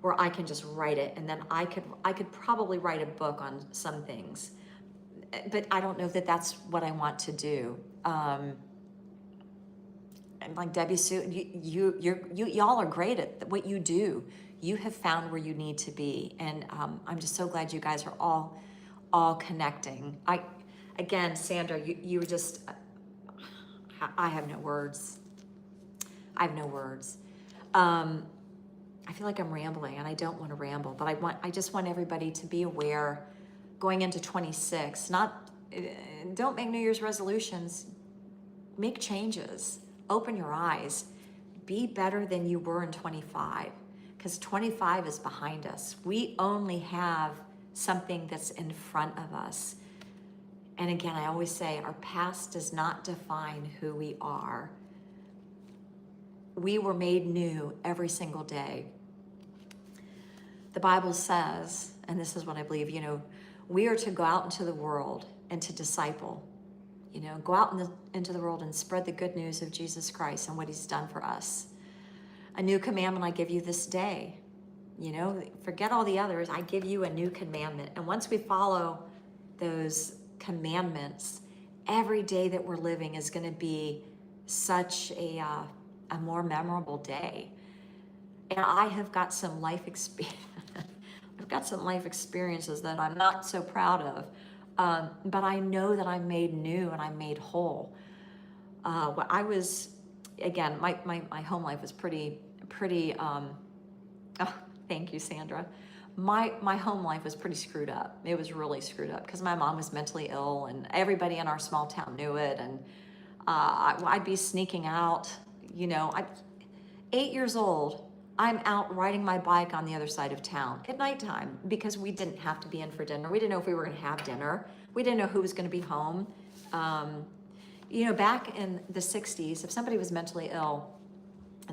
where I can just write it, and then I could probably write a book on some things, but I don't know that that's what I want to do. And like Debbie Sue, y'all are great at what you do. You have found where you need to be, and I'm just so glad you guys are all connecting. Again, Sandra, you were just, I have no words. I have no words. I feel like I'm rambling, and I don't want to ramble, but I just want everybody to be aware going into 26, don't make New Year's resolutions, make changes, open your eyes, be better than you were in 25, because 25 is behind us. We only have something that's in front of us. And again, I always say our past does not define who we are. We were made new every single day. The Bible says, and this is what I believe, we are to go out into the world and to disciple. Go out into the world and spread the good news of Jesus Christ and what he's done for us. A new commandment I give you this day. Forget all the others. I give you a new commandment. And once we follow those commandments, every day that we're living is going to be such a more memorable day. And I have got some life experience. I've got some life experiences that I'm not so proud of, but I know that I'm made new and I'm made whole. I was, again, my home life was pretty. Oh, thank you, Sandra. My home life was pretty screwed up. It was really screwed up because my mom was mentally ill, and everybody in our small town knew it. And I'd be sneaking out. 8 years old. I'm out riding my bike on the other side of town at nighttime because we didn't have to be in for dinner. We didn't know if we were going to have dinner. We didn't know who was going to be home. Back in the 60s, if somebody was mentally ill,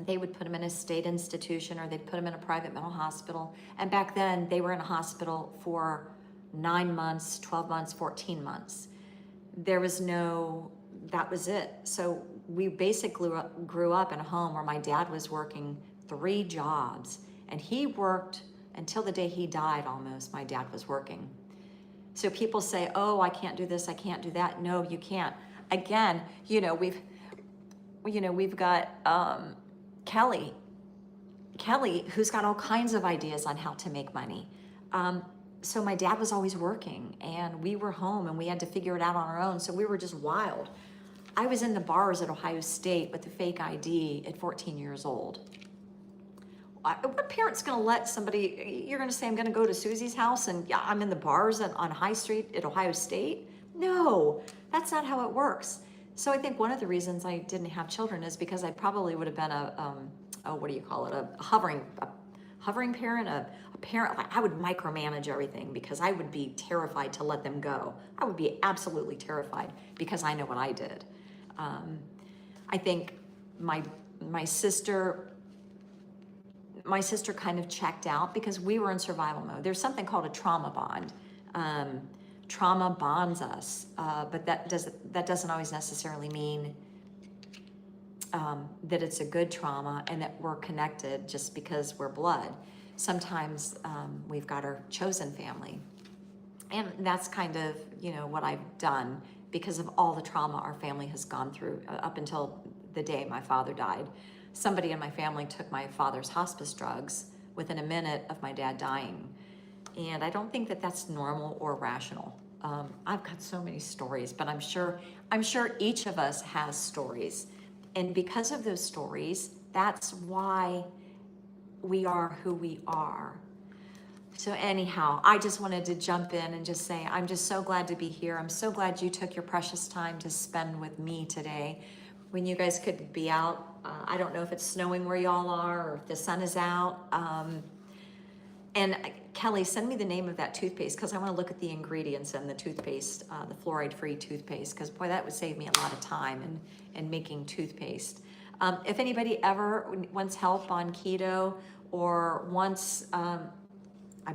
they would put them in a state institution or they'd put them in a private mental hospital. And back then, they were in a hospital for 9 months, 12 months, 14 months. That was it. So we basically grew up in a home where my dad was working 3 jobs, and he worked until the day he died almost. My dad was working. So people say, oh, I can't do this, I can't do that. No, you can't. Again, we've got Kelly, who's got all kinds of ideas on how to make money. So my dad was always working, and we were home, and we had to figure it out on our own. So we were just wild. I was in the bars at Ohio State with a fake ID at 14 years old. What parent's going to let somebody, you're going to say, I'm going to go to Susie's house and yeah, I'm in the bars on High Street at Ohio State? No, that's not how it works. So I think one of the reasons I didn't have children is because I probably would have been a hovering parent, a parent. Like I would micromanage everything because I would be terrified to let them go. I would be absolutely terrified because I know what I did. I think my sister kind of checked out because we were in survival mode. There's something called a trauma bond. Trauma bonds us, but that doesn't always necessarily mean that it's a good trauma and that we're connected just because we're blood. Sometimes we've got our chosen family, and that's kind of what I've done because of all the trauma our family has gone through up until the day my father died. somebody in my family took my father's hospice drugs within a minute of my dad dying. And I don't think that that's normal or rational. I've got so many stories, but I'm sure each of us has stories. And because of those stories, that's why we are who we are. So anyhow, I just wanted to jump in and just say, I'm just so glad to be here. I'm so glad you took your precious time to spend with me today when you guys could be out. I don't know if it's snowing where y'all are or if the sun is out. And Kelly, send me the name of that toothpaste because I want to look at the ingredients in the toothpaste, the fluoride-free toothpaste, because boy, that would save me a lot of time in making toothpaste. If anybody ever wants help on keto or wants, I'm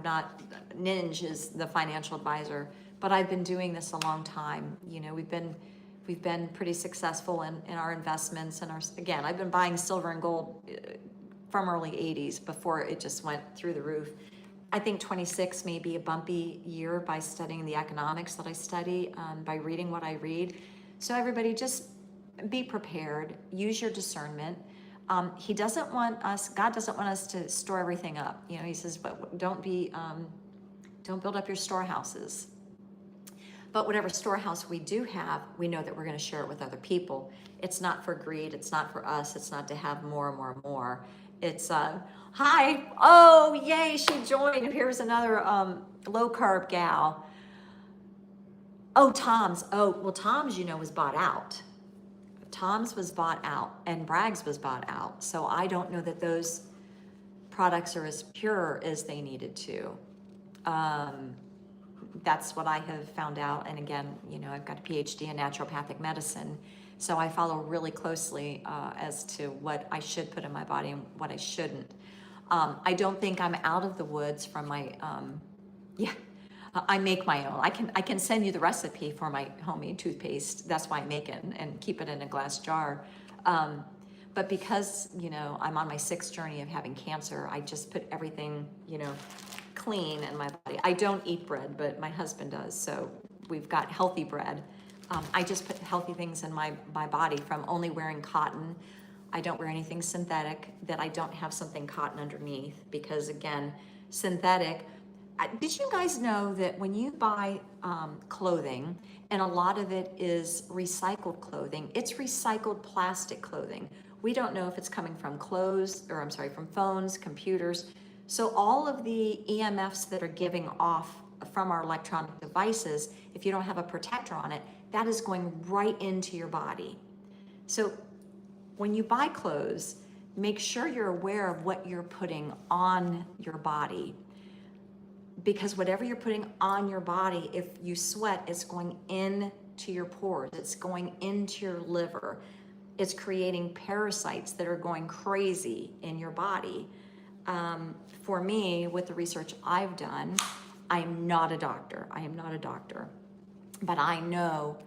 not, Ninja is the financial advisor, but I've been doing this a long time. You know, we've been pretty successful in our investments and again, I've been buying silver and gold from early 80s before it just went through the roof. I think 26 may be a bumpy year by studying the economics that I study, by reading what I read. So everybody just be prepared, use your discernment. God doesn't want us to store everything up. You know, he says, but don't build up your storehouses. But whatever storehouse we do have, we know that we're going to share it with other people. It's not for greed. It's not for us. It's not to have more and more and more. It's, hi, oh, yay, she joined. Here's another low carb gal. Oh, Tom's, you know, was bought out. Tom's was bought out and Bragg's was bought out. So I don't know that those products are as pure as they needed to. That's what I have found out. And again, you know, I've got a PhD in naturopathic medicine. So I follow really closely as to what I should put in my body and what I shouldn't. I don't think I'm out of the woods from my, I make my own. I can send you the recipe for my homemade toothpaste. That's why I make it and keep it in a glass jar. But because, you know, I'm on my 6th journey of having cancer, I just put everything, you know, clean in my body. I don't eat bread, but my husband does. So we've got healthy bread. I just put healthy things in my body from only wearing cotton. I don't wear anything synthetic that I don't have something cotton underneath because again, synthetic. Did you guys know that when you buy clothing, and a lot of it is recycled clothing, it's recycled plastic clothing. We don't know if it's coming from from phones, computers. So all of the EMFs that are giving off from our electronic devices, if you don't have a protector on it, that is going right into your body. So when you buy clothes, make sure you're aware of what you're putting on your body. Because whatever you're putting on your body, if you sweat, it's going into your pores, it's going into your liver, it's creating parasites that are going crazy in your body. For me, with the research I've done, I'm not a doctor. I am not a doctor. But I know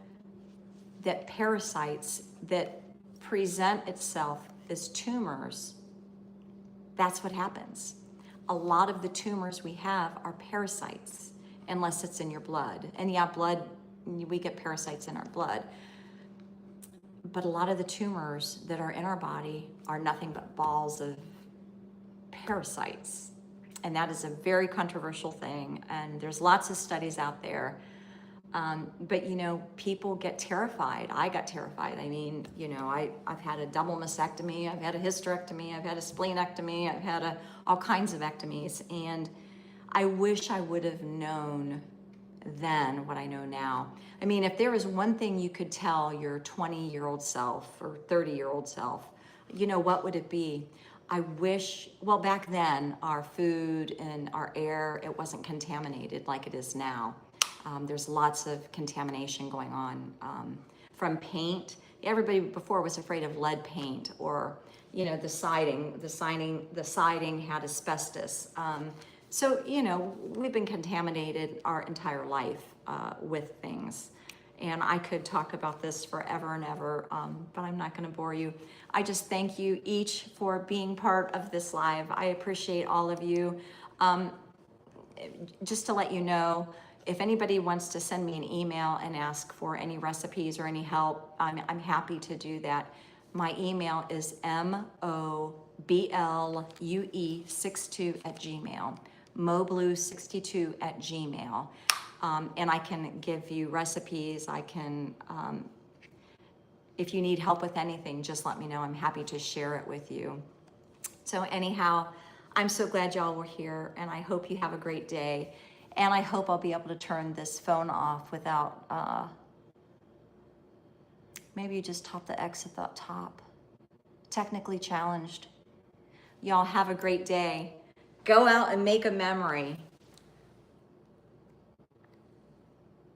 that parasites that present itself as tumors, that's what happens. A lot of the tumors we have are parasites, unless it's in your blood. And yeah, blood, we get parasites in our blood. But a lot of the tumors that are in our body are nothing but balls of parasites. And that is a very controversial thing. And there's lots of studies out there. But you know, people get terrified. I got terrified. I mean, you know, I've had a double mastectomy, I've had a hysterectomy, I've had a splenectomy, I've had all kinds of ectomies. And I wish I would have known then what I know now. I mean, if there was one thing you could tell your 20-year-old self or 30-year-old self, you know, what would it be? I wish, well, back then, our food and our air, it wasn't contaminated like it is now. There's lots of contamination going on from paint. Everybody before was afraid of lead paint, or you know, the siding had asbestos. So you know, we've been contaminated our entire life with things. And I could talk about this forever and ever, but I'm not going to bore you. I just thank you each for being part of this live. I appreciate all of you. Just to let you know, if anybody wants to send me an email and ask for any recipes or any help, I'm happy to do that. My email is moblue62@gmail, moblue62@gmail. And I can give you recipes. I can, if you need help with anything, just let me know. I'm happy to share it with you. So anyhow, I'm so glad y'all were here, and I hope you have a great day. And I hope I'll be able to turn this phone off without, maybe you just tap the X at the top. Technically challenged. Y'all have a great day. Go out and make a memory.